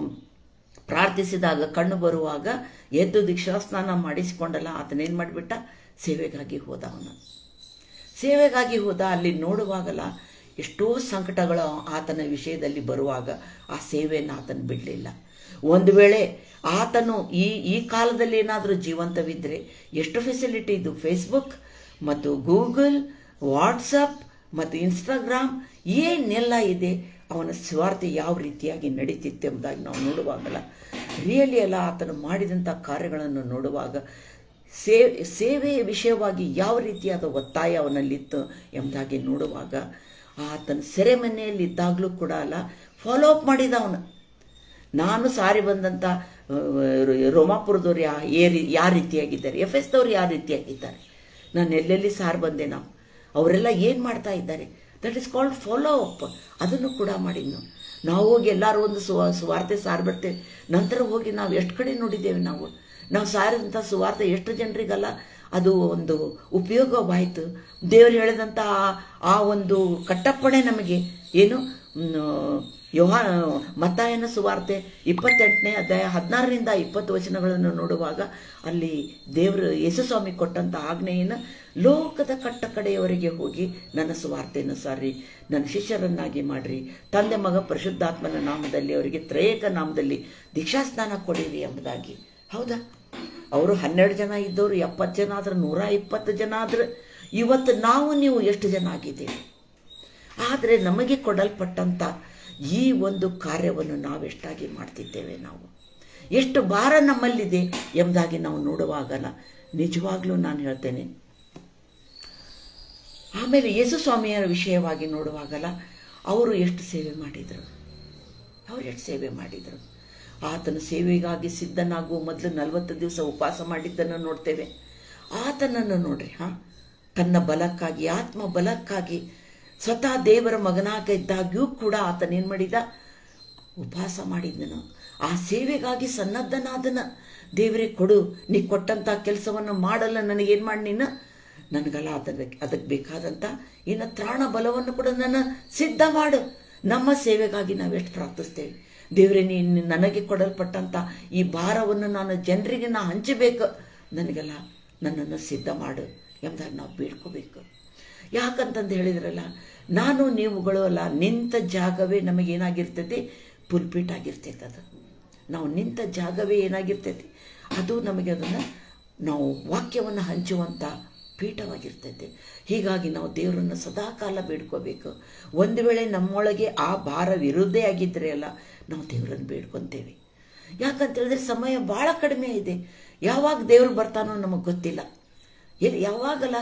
ಪ್ರಾರ್ಥಿಸಿದಾಗ ಕಣ್ಣು ಬರುವಾಗ ಎದ್ದು ದೀಕ್ಷಾಸ್ನಾನ ಮಾಡಿಸಿಕೊಂಡಲ್ಲ, ಆತನೇನು ಮಾಡಿಬಿಟ್ಟ? ಸೇವೆಗಾಗಿ ಹೋದ. ಸೇವೆಗಾಗಿ ಹೋದ. ಅಲ್ಲಿ ನೋಡುವಾಗಲ್ಲ ಎಷ್ಟೋ ಸಂಕಟಗಳು ಆತನ ವಿಷಯದಲ್ಲಿ ಬರುವಾಗ ಆ ಸೇವೆಯನ್ನು ಆತನು ಬಿಡಲಿಲ್ಲ. ಒಂದು ವೇಳೆ ಆತನು ಈ ಕಾಲದಲ್ಲಿ ಏನಾದರೂ ಜೀವಂತವಿದ್ದರೆ ಎಷ್ಟು ಫೆಸಿಲಿಟಿ ಇದು, ಫೇಸ್ಬುಕ್ ಮತ್ತು ಗೂಗಲ್, ವಾಟ್ಸಪ್ ಮತ್ತು ಇನ್ಸ್ಟಾಗ್ರಾಮ್ ಏನೆಲ್ಲ ಇದೆ, ಅವನ ಸ್ವಾರ್ಥ ಯಾವ ರೀತಿಯಾಗಿ ನಡೀತಿತ್ತು ಎಂಬುದಾಗಿ ನಾವು ನೋಡುವಾಗಲ್ಲ, ರಿಯಲಿ ಎಲ್ಲ ಆತನು ಮಾಡಿದಂಥ ಕಾರ್ಯಗಳನ್ನು ನೋಡುವಾಗ ಸೇವೆಯ ವಿಷಯವಾಗಿ ಯಾವ ರೀತಿಯಾದ ಒತ್ತಾಯ ಅವನಲ್ಲಿತ್ತು ಎಂಬುದಾಗಿ ನೋಡುವಾಗ ಆತನ ಸೆರೆಮನೆಯಲ್ಲಿದ್ದಾಗಲೂ ಕೂಡ ಅಲ್ಲ ಫಾಲೋ ಅಪ್ ಮಾಡಿದ ಅವನು. ನಾನು ಸಾರಿ ಬಂದಂಥ ರೋಮಾಪುರದವ್ರು ಯಾವ ರೀತಿಯಾಗಿದ್ದಾರೆ, ಎಫೆಸ್ದವ್ರು ಯಾವ ರೀತಿಯಾಗಿದ್ದಾರೆ, ನಾನು ಎಲ್ಲೆಲ್ಲಿ ಸಾರಿ ಬಂದೆ, ಅವರೆಲ್ಲ ಏನು ಮಾಡ್ತಾ ಇದ್ದಾರೆ, that is called follow up. ಅದನ್ನು ಕೂಡ ಮಾಡಿದ್ನು. ನಾವು ಹೋಗಿ ಎಲ್ಲರೂ ಒಂದು ಸುವಾರ್ತೆ ಸಾರಿ ಬರ್ತೇವೆ, ನಂತರ ಹೋಗಿ ನಾವು ಎಷ್ಟು ಕಡೆ ನೋಡಿದ್ದೇವೆ. ನಾವು ಸಾರಿದಂಥ ಸುವಾರ್ತೆ ಎಷ್ಟು ಜನರಿಗಲ್ಲ ಅದು ಒಂದು ಉಪಯೋಗವಾಯಿತು. ದೇವರು ಹೇಳಿದಂಥ ಆ ಒಂದು ಕಟ್ಟಪ್ಪಣೆ ನಮಗೆ ಏನು ಮತ್ತಾಯನ ಸುವಾರ್ತೆ 28ನೇ ಅಧ್ಯಾಯ 16ರಿಂದ 20 ವಚನಗಳನ್ನು ನೋಡುವಾಗ ಅಲ್ಲಿ ದೇವರು ಯೇಸುಸ್ವಾಮಿ ಕೊಟ್ಟಂಥ ಆಜ್ಞೆಯನ್ನು ಲೋಕದ ಕಟ್ಟ ಕಡೆಯವರೆಗೆ ಹೋಗಿ ನನ್ನ ಸುವಾರ್ತೆಯನ್ನು ಸಾರಿ ನನ್ನ ಶಿಷ್ಯರನ್ನಾಗಿ ಮಾಡಿರಿ, ತಂದೆ ಮಗ ಪರಿಶುದ್ಧಾತ್ಮನ ನಾಮದಲ್ಲಿ ಅವರಿಗೆ ತ್ರೇಕ ನಾಮದಲ್ಲಿ ದೀಕ್ಷಾಸ್ನಾನ ಕೊಡಿರಿ ಎಂಬುದಾಗಿ. ಹೌದಾ? ಅವರು 12 ಜನ ಇದ್ದವರು 70 ಜನ ಆದ್ರೆ 120 ಜನ ಆದ್ರೆ ಇವತ್ತು ನೀವು ಎಷ್ಟು ಜನ ಆಗಿದ್ದೀವಿ. ಆದರೆ ನಮಗೆ ಕೊಡಲ್ಪಟ್ಟಂಥ ಈ ಒಂದು ಕಾರ್ಯವನ್ನು ನಾವೆಷ್ಟಾಗಿ ಮಾಡ್ತಿದ್ದೇವೆ, ನಾವು ಎಷ್ಟು ಭಾರ ನಮ್ಮಲ್ಲಿದೆ ಎಂಬುದಾಗಿ ನಾವು ನೋಡುವಾಗಲ್ಲ. ನಿಜವಾಗ್ಲೂ ನಾನು ಹೇಳ್ತೇನೆ. ಆಮೇಲೆ ಯೇಸು ಸ್ವಾಮಿಯರ ವಿಷಯವಾಗಿ ನೋಡುವಾಗಲ್ಲ ಅವರು ಎಷ್ಟು ಸೇವೆ ಮಾಡಿದರು. ಆತನ ಸೇವೆಗಾಗಿ ಸಿದ್ಧನಾಗುವ ಮೊದಲು 40 ದಿವಸ ಉಪವಾಸ ಮಾಡಿದ್ದನ್ನು ನೋಡ್ತೇವೆ. ಆತನನ್ನು ನೋಡ್ರಿ, ತನ್ನ ಬಲಕ್ಕಾಗಿ, ಆತ್ಮ ಬಲಕ್ಕಾಗಿ, ಸ್ವತಃ ದೇವರ ಮಗನಾಗಿದ್ದಾಗ್ಯೂ ಕೂಡ ಆತನೇನು ಮಾಡಿದ? ಉಪವಾಸ ಮಾಡಿದ್ದನು. ಆ ಸೇವೆಗಾಗಿ ಸನ್ನದ್ಧನಾದನ. ದೇವರೇ ಕೊಡು, ನೀ ಕೊಟ್ಟಂಥ ಕೆಲಸವನ್ನು ಮಾಡಲ್ಲ ನನಗೇನು ಮಾಡಿ ನನಗಲ್ಲ ಅದಕ್ಕೆ ಬೇಕಾದಂಥ ಇನ್ನು ತ್ರಾಣ ಬಲವನ್ನು ಕೂಡ ನನ್ನ ಸಿದ್ಧ ಮಾಡು. ನಮ್ಮ ಸೇವೆಗಾಗಿ ನಾವೆಷ್ಟು ಪ್ರಾರ್ಥಿಸ್ತೇವೆ, ದೇವರೇ ನೀನು ನನಗೆ ಕೊಡಲ್ಪಟ್ಟಂಥ ಈ ಭಾರವನ್ನು ನಾನು ಜನರಿಗೆ ಹಂಚಬೇಕು, ನನಗೆಲ್ಲ ನನ್ನನ್ನು ಸಿದ್ಧ ಮಾಡು ಎಂಬುದಾಗಿ ನಾವು ಬೇಡ್ಕೋಬೇಕು. ಯಾಕಂತಂದು ಹೇಳಿದ್ರಲ್ಲ, ನಾನು ನೀವುಗಳು ಅಲ್ಲ, ನಿಂತ ಜಾಗವೇ ನಮಗೇನಾಗಿರ್ತೈತಿ, ಪುಲ್ಪಿಟ್ ಆಗಿರ್ತೈತೆ. ಅದು ನಾವು ನಿಂತ ಜಾಗವೇ ಏನಾಗಿರ್ತೈತಿ, ಅದು ನಮಗೆ ಅದನ್ನು ನಾವು ವಾಕ್ಯವನ್ನು ಹಂಚುವಂಥ ಪೀಠವಾಗಿರ್ತೈತೆ. ಹೀಗಾಗಿ ನಾವು ದೇವರನ್ನು ಸದಾಕಾಲ ಬೇಡ್ಕೋಬೇಕು. ಒಂದು ವೇಳೆ ನಮ್ಮೊಳಗೆ ಆ ಭಾರವಿರುವುದೇ ಆಗಿದ್ದರೆ ಅಲ್ಲ, ನಾವು ದೇವರನ್ನು ಬೇಡ್ಕೊತೇವೆ. ಯಾಕಂತೇಳಿದ್ರೆ ಸಮಯ ಭಾಳ ಕಡಿಮೆ ಇದೆ. ಯಾವಾಗ ದೇವರು ಬರ್ತಾನೋ ನಮಗೆ ಗೊತ್ತಿಲ್ಲ, ಯಾವಾಗಲ್ಲ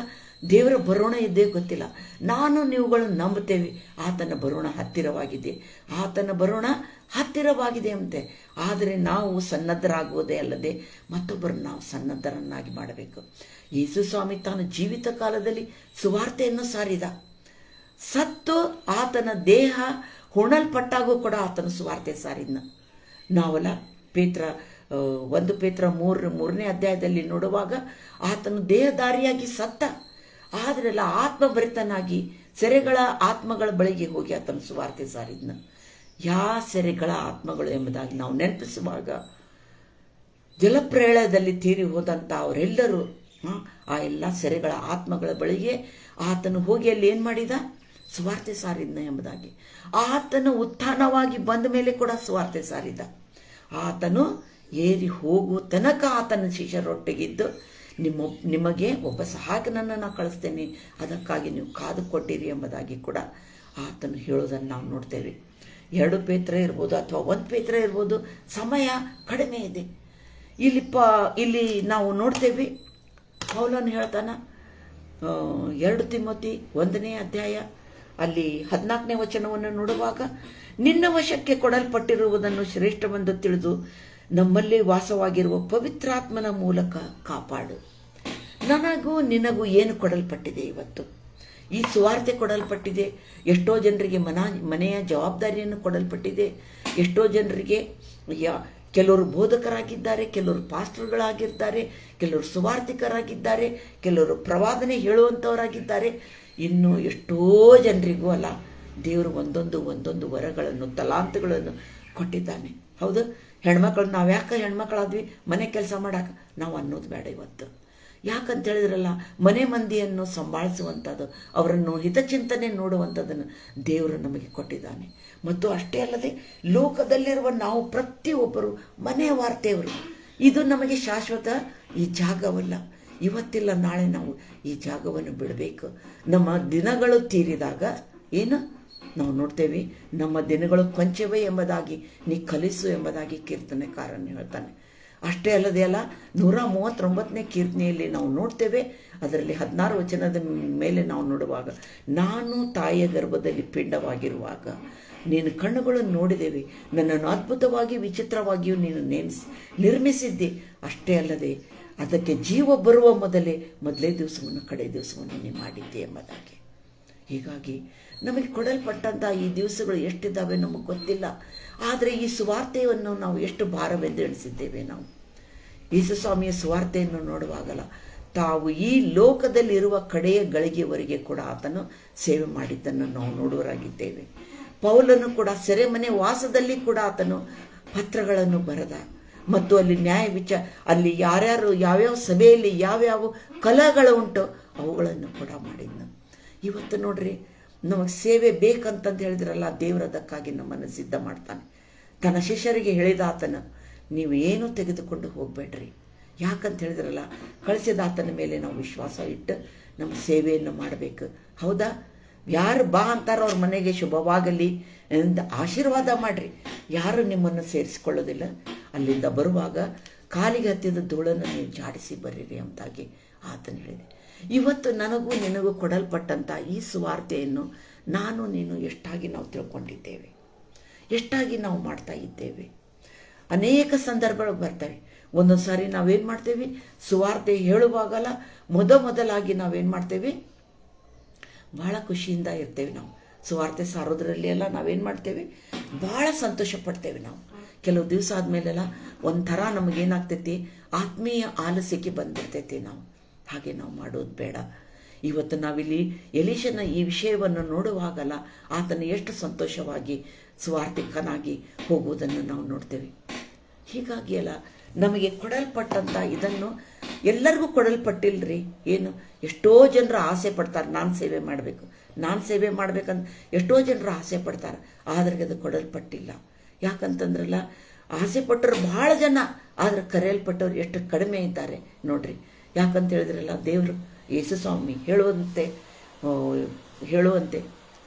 ದೇವರ ಬರೋಣ ಇದ್ದೇ ಗೊತ್ತಿಲ್ಲ. ನಾನು ನೀವುಗಳನ್ನು ನಂಬುತ್ತೇವೆ, ಆತನ ಬರೋಣ ಹತ್ತಿರವಾಗಿದೆ, ಆತನ ಬರೋಣ ಹತ್ತಿರವಾಗಿದೆ ಅಂತೆ. ಆದರೆ ನಾವು ಸನ್ನದ್ಧರಾಗುವುದೇ ಅಲ್ಲದೆ ಮತ್ತೊಬ್ಬರನ್ನು ನಾವು ಸನ್ನದ್ಧರನ್ನಾಗಿ ಮಾಡಬೇಕು. ಯೇಸು ಸ್ವಾಮಿ ತಾನು ಜೀವಿತ ಕಾಲದಲ್ಲಿ ಸುವಾರ್ತೆಯನ್ನು ಸಾರಿದ. ಸತ್ತು ಆತನ ದೇಹ ಹುಣಲ್ಪಟ್ಟಾಗೂ ಕೂಡ ಆತನ ಸುವಾರ್ತೆ ಸಾರಿದ್ನ. ನಾವಲ್ಲ ಒಂದು ಪೇತ್ರ 3ನೇ ಅಧ್ಯಾಯದಲ್ಲಿ ನೋಡುವಾಗ ಆತನು ದೇಹದಾರಿಯಾಗಿ ಸತ್ತ, ಆದ್ರೆಲ್ಲ ಆತ್ಮಭರಿತನಾಗಿ ಸೆರೆಗಳ ಆತ್ಮಗಳ ಬಳಿಗೆ ಹೋಗಿ ಆತನ ಸುವಾರ್ತೆ ಸಾರಿದ್ನ. ಸೆರೆಗಳ ಆತ್ಮಗಳು ಎಂಬುದಾಗಿ ನಾವು ನೆನಪಿಸುವಾಗ ಜಲಪ್ರಳಯದಲ್ಲಿ ತೀರಿ ಹೋದಂಥ ಅವರೆಲ್ಲರೂ ಆ ಎಲ್ಲ ಸೆರೆಗಳ ಆತ್ಮಗಳ ಬಳಿಗೆ ಆತನು ಹೋಗಿ ಅಲ್ಲಿ ಏನು ಮಾಡಿದ, ಸುವಾರ್ತೆ ಸಾರಿದ್ನ ಎಂಬುದಾಗಿ. ಆತನು ಉತ್ಥಾನವಾಗಿ ಬಂದ ಮೇಲೆ ಕೂಡ ಸುವಾರ್ತೆ ಸಾರಿದ. ಆತನು ಏರಿ ಹೋಗುವ ತನಕ ಆತನ ಶಿಷ್ಯರೊಟ್ಟಿಗಿದ್ದು ನಿಮಗೆ ಒಬ್ಬ ಸಹಾಯಕನನ್ನು ನಾನು ಕಳಿಸ್ತೇನೆ, ಅದಕ್ಕಾಗಿ ನೀವು ಕಾದು ಕೊಟ್ಟಿರಿ ಎಂಬುದಾಗಿ ಕೂಡ ಆತನು ಹೇಳೋದನ್ನು ನಾವು ನೋಡ್ತೇವೆ. 2 ಪೇತ್ರ ಇರ್ಬೋದು ಅಥವಾ 1 ಪೇತ್ರ ಇರ್ಬೋದು, ಸಮಯ ಕಡಿಮೆ ಇದೆ. ಇಲ್ಲಿ ನಾವು ನೋಡ್ತೇವೆ, ಪೌಲನು ಹೇಳ್ತಾನ 2 ತಿಮೋತಿ 1ನೇ ಅಧ್ಯಾಯ ಅಲ್ಲಿ 14ನೇ ವಚನವನ್ನು ನೋಡುವಾಗ, ನಿನ್ನ ವಶಕ್ಕೆ ಕೊಡಲ್ಪಟ್ಟಿರುವುದನ್ನು ಶ್ರೇಷ್ಠವೆಂದು ತಿಳಿದು ನಮ್ಮಲ್ಲಿ ವಾಸವಾಗಿರುವ ಪವಿತ್ರಾತ್ಮನ ಮೂಲಕ ಕಾಪಾಡು. ನನಗೂ ನಿನಗೂ ಏನು ಕೊಡಲ್ಪಟ್ಟಿದೆ? ಇವತ್ತು ಈ ಸುವಾರ್ತೆ ಕೊಡಲ್ಪಟ್ಟಿದೆ. ಎಷ್ಟೋ ಜನರಿಗೆ ಮನೆಯ ಜವಾಬ್ದಾರಿಯನ್ನು ಕೊಡಲ್ಪಟ್ಟಿದೆ. ಎಷ್ಟೋ ಜನರಿಗೆ ಕೆಲವರು ಬೋಧಕರಾಗಿದ್ದಾರೆ, ಕೆಲವರು ಪಾಸ್ಟರ್ಗಳಾಗಿದ್ದಾರೆ, ಕೆಲವರು ಸುವಾರ್ತಿಕರಾಗಿದ್ದಾರೆ, ಕೆಲವರು ಪ್ರವಾದನೆ ಹೇಳುವಂಥವರಾಗಿದ್ದಾರೆ. ಇನ್ನು ಎಷ್ಟೋ ಜನರಿಗೂ ಅಲ್ಲ, ದೇವರು ಒಂದೊಂದು ವರಗಳನ್ನು ತಲಾಂತಗಳನ್ನು ಕೊಟ್ಟಿದ್ದಾನೆ. ಹೌದು, ಹೆಣ್ಮಕ್ಳು ನಾವು ಯಾಕೆ ಹೆಣ್ಮಕ್ಳಾದ್ವಿ ಮನೆ ಕೆಲಸ ಮಾಡಕ್ಕೆ ನಾವು ಅನ್ನೋದು ಬೇಡ. ಇವತ್ತು ಯಾಕಂತ ಹೇಳಿದ್ರಲ್ಲ, ಮನೆ ಮಂದಿಯನ್ನು ಸಂಭಾಳಿಸುವಂಥದ್ದು, ಅವರನ್ನು ಹಿತಚಿಂತನೆ ನೋಡುವಂಥದ್ದನ್ನು ದೇವರು ನಮಗೆ ಕೊಟ್ಟಿದ್ದಾನೆ. ಮತ್ತು ಅಷ್ಟೇ ಅಲ್ಲದೆ ಲೋಕದಲ್ಲಿರುವ ನಾವು ಪ್ರತಿಯೊಬ್ಬರು ಮನೆ ವಾರ್ತೆಯವರು. ಇದು ನಮಗೆ ಶಾಶ್ವತ ಈ ಜಾಗವಲ್ಲ. ಇವತ್ತಿಲ್ಲ ನಾಳೆ ನಾವು ಈ ಜಾಗವನ್ನು ಬಿಡಬೇಕು. ನಮ್ಮ ದಿನಗಳು ತೀರಿದಾಗ ಏನು ನಾವು ನೋಡ್ತೇವೆ, ನಮ್ಮ ದಿನಗಳು ಕೊಂಚವೇ ಎಂಬುದಾಗಿ ನೀ ಕಲಿಸು ಎಂಬುದಾಗಿ ಕೀರ್ತನೆಕಾರನು ಹೇಳ್ತಾನೆ. ಅಷ್ಟೇ ಅಲ್ಲದೆ ಅಲ್ಲ, 139ನೇ ಕೀರ್ತನೆಯಲ್ಲಿ ನಾವು ನೋಡ್ತೇವೆ, ಅದರಲ್ಲಿ 16 ವಚನದ ಮೇಲೆ ನಾವು ನೋಡುವಾಗ, ನಾನು ತಾಯಿಯ ಗರ್ಭದಲ್ಲಿ ಪಿಂಡವಾಗಿರುವಾಗ ನೀನು ಕಣ್ಣುಗಳನ್ನು ನೋಡಿದ್ದೇವೆ, ನನ್ನನ್ನು ಅದ್ಭುತವಾಗಿ ವಿಚಿತ್ರವಾಗಿಯೂ ನೀನು ನಿರ್ಮಿಸಿದ್ದೆ. ಅಷ್ಟೇ ಅಲ್ಲದೆ ಅದಕ್ಕೆ ಜೀವ ಬರುವ ಮೊದಲೇ ದಿವಸವನ್ನು ಕಡೆ ದಿವಸವನ್ನು ನೀನು ಮಾಡಿದ್ದೆ ಎಂಬುದಾಗಿ. ಹೀಗಾಗಿ ನಮಗೆ ಕೊಡಲ್ಪಟ್ಟಂಥ ಈ ದಿವಸಗಳು ಎಷ್ಟಿದ್ದಾವೆ ನಮಗೆ ಗೊತ್ತಿಲ್ಲ. ಆದರೆ ಈ ಸುವಾರ್ತೆಯನ್ನು ನಾವು ಎಷ್ಟು ಭಾರವೆಂದು ಎಣಿಸಿದ್ದೇವೆ. ನಾವು ಯೇಸುಸ್ವಾಮಿಯ ಸುವಾರ್ತೆಯನ್ನು ನೋಡುವಾಗಲ್ಲ, ತಾವು ಈ ಲೋಕದಲ್ಲಿರುವ ಕಡೆಯ ಗಳಿಗೆವರೆಗೆ ಕೂಡ ಆತನು ಸೇವೆ ಮಾಡಿದ್ದನ್ನು ನಾವು ನೋಡುವರಾಗಿದ್ದೇವೆ. ಪೌಲನು ಕೂಡ ಸೆರೆಮನೆ ವಾಸದಲ್ಲಿ ಕೂಡ ಆತನು ಪತ್ರಗಳನ್ನು ಬರೆದ, ಮತ್ತು ಅಲ್ಲಿ ಅಲ್ಲಿ ಯಾರ್ಯಾರು ಯಾವ್ಯಾವ ಸಭೆಯಲ್ಲಿ ಯಾವ್ಯಾವ ಕಲಹಗಳು ಉಂಟು ಅವುಗಳನ್ನು ಕೂಡ ಮಾಡಿದ್ನು. ಇವತ್ತು ನೋಡ್ರಿ, ನಮಗೆ ಸೇವೆ ಬೇಕಂತಂದು ಹೇಳಿದ್ರಲ್ಲ, ದೇವರದಕ್ಕಾಗಿ ನಮ್ಮನ್ನು ಸಿದ್ಧ ಮಾಡ್ತಾನೆ. ತನ್ನ ಶಿಷ್ಯರಿಗೆ ಹೇಳಿದ ಆತನ, ನೀವು ಏನೂ ತೆಗೆದುಕೊಂಡು ಹೋಗಬೇಡ್ರಿ. ಯಾಕಂತ ಹೇಳಿದ್ರಲ್ಲ, ಕಳಿಸಿದ ಆತನ ಮೇಲೆ ನಾವು ವಿಶ್ವಾಸ ಇಟ್ಟು ನಮ್ಮ ಸೇವೆಯನ್ನು ಮಾಡಬೇಕು. ಹೌದಾ? ಯಾರು ಬಾ ಅಂತಾರೋ ಅವ್ರ ಮನೆಗೆ ಶುಭವಾಗಲಿ ಎಂದು ಆಶೀರ್ವಾದ ಮಾಡಿರಿ. ಯಾರು ನಿಮ್ಮನ್ನು ಸೇರಿಸಿಕೊಳ್ಳೋದಿಲ್ಲ. ಅಲ್ಲಿಂದ ಬರುವಾಗ ಕಾಲಿಗೆ ಹತ್ತಿದ ಧೂಳನ್ನು ನೀವು ಜಾಡಿಸಿ ಬರೀರಿ ಅಂತಾಗಿ ಆತನು ಹೇಳಿದೆ. ಇವತ್ತು ನನಗೂ ನಿನಗೂ ಕೊಡಲ್ಪಟ್ಟಂಥ ಈ ಸುವಾರ್ತೆಯನ್ನು ನೀನು ಎಷ್ಟಾಗಿ ನಾವು ತಿಳ್ಕೊಂಡಿದ್ದೇವೆ, ಎಷ್ಟಾಗಿ ನಾವು ಮಾಡ್ತಾ ಇದ್ದೇವೆ. ಅನೇಕ ಸಂದರ್ಭಗಳು ಬರ್ತವೆ. ಒಂದೊಂದು ಸಾರಿ ನಾವೇನು ಮಾಡ್ತೇವೆ, ಸುವಾರ್ತೆ ಹೇಳುವಾಗಲ್ಲ ಮೊದಲಾಗಿ ನಾವೇನು ಮಾಡ್ತೇವೆ, ಭಾಳ ಖುಷಿಯಿಂದ ಇರ್ತೇವೆ. ನಾವು ಸುವಾರ್ತೆ ಸಾರೋದ್ರಲ್ಲಿ ಎಲ್ಲ ನಾವೇನು ಮಾಡ್ತೇವೆ, ಭಾಳ ಸಂತೋಷ ಪಡ್ತೇವೆ. ನಾವು ಕೆಲವು ದಿವಸ ಆದಮೇಲೆಲ್ಲ ಒಂಥರ ನಮಗೇನಾಗ್ತೈತಿ, ಆತ್ಮೀಯ ಆಲಸ್ಯಕ್ಕೆ ಬಂದ್ಬಿಡ್ತೈತಿ. ಹಾಗೆ ನಾವು ಮಾಡೋದು ಬೇಡ. ಇವತ್ತು ನಾವಿಲ್ಲಿ ಎಲೀಷನ ಈ ವಿಷಯವನ್ನು ನೋಡುವಾಗಲ್ಲ ಆತನು ಎಷ್ಟು ಸಂತೋಷವಾಗಿ ಸ್ವಾರ್ಥಿಕನಾಗಿ ಹೋಗುವುದನ್ನು ನಾವು ನೋಡ್ತೇವೆ. ಹೀಗಾಗಿ ಅಲ್ಲ ನಮಗೆ ಕೊಡಲ್ಪಟ್ಟಂಥ ಇದನ್ನು ಎಲ್ಲರಿಗೂ ಕೊಡಲ್ಪಟ್ಟಿಲ್ಲರಿ. ಏನು ಎಷ್ಟೋ ಜನರು ಆಸೆ ಪಡ್ತಾರೆ, ನಾನು ಸೇವೆ ಮಾಡಬೇಕಂತ ಎಷ್ಟೋ ಜನರು ಆಸೆ ಪಡ್ತಾರೆ, ಆದರೆ ಅದು ಕೊಡಲ್ಪಟ್ಟಿಲ್ಲ. ಯಾಕಂತಂದ್ರಲ್ಲ ಆಸೆ ಪಟ್ಟರು ಭಾಳ ಜನ, ಆದರೆ ಕರೆಯಲ್ಪಟ್ಟವ್ರು ಎಷ್ಟು ಕಡಿಮೆ ಇದ್ದಾರೆ ನೋಡ್ರಿ. ಯಾಕಂತ ಹೇಳಿದ್ರಲ್ಲ ದೇವರು ಯೇಸು ಸ್ವಾಮಿ ಹೇಳುವಂತೆ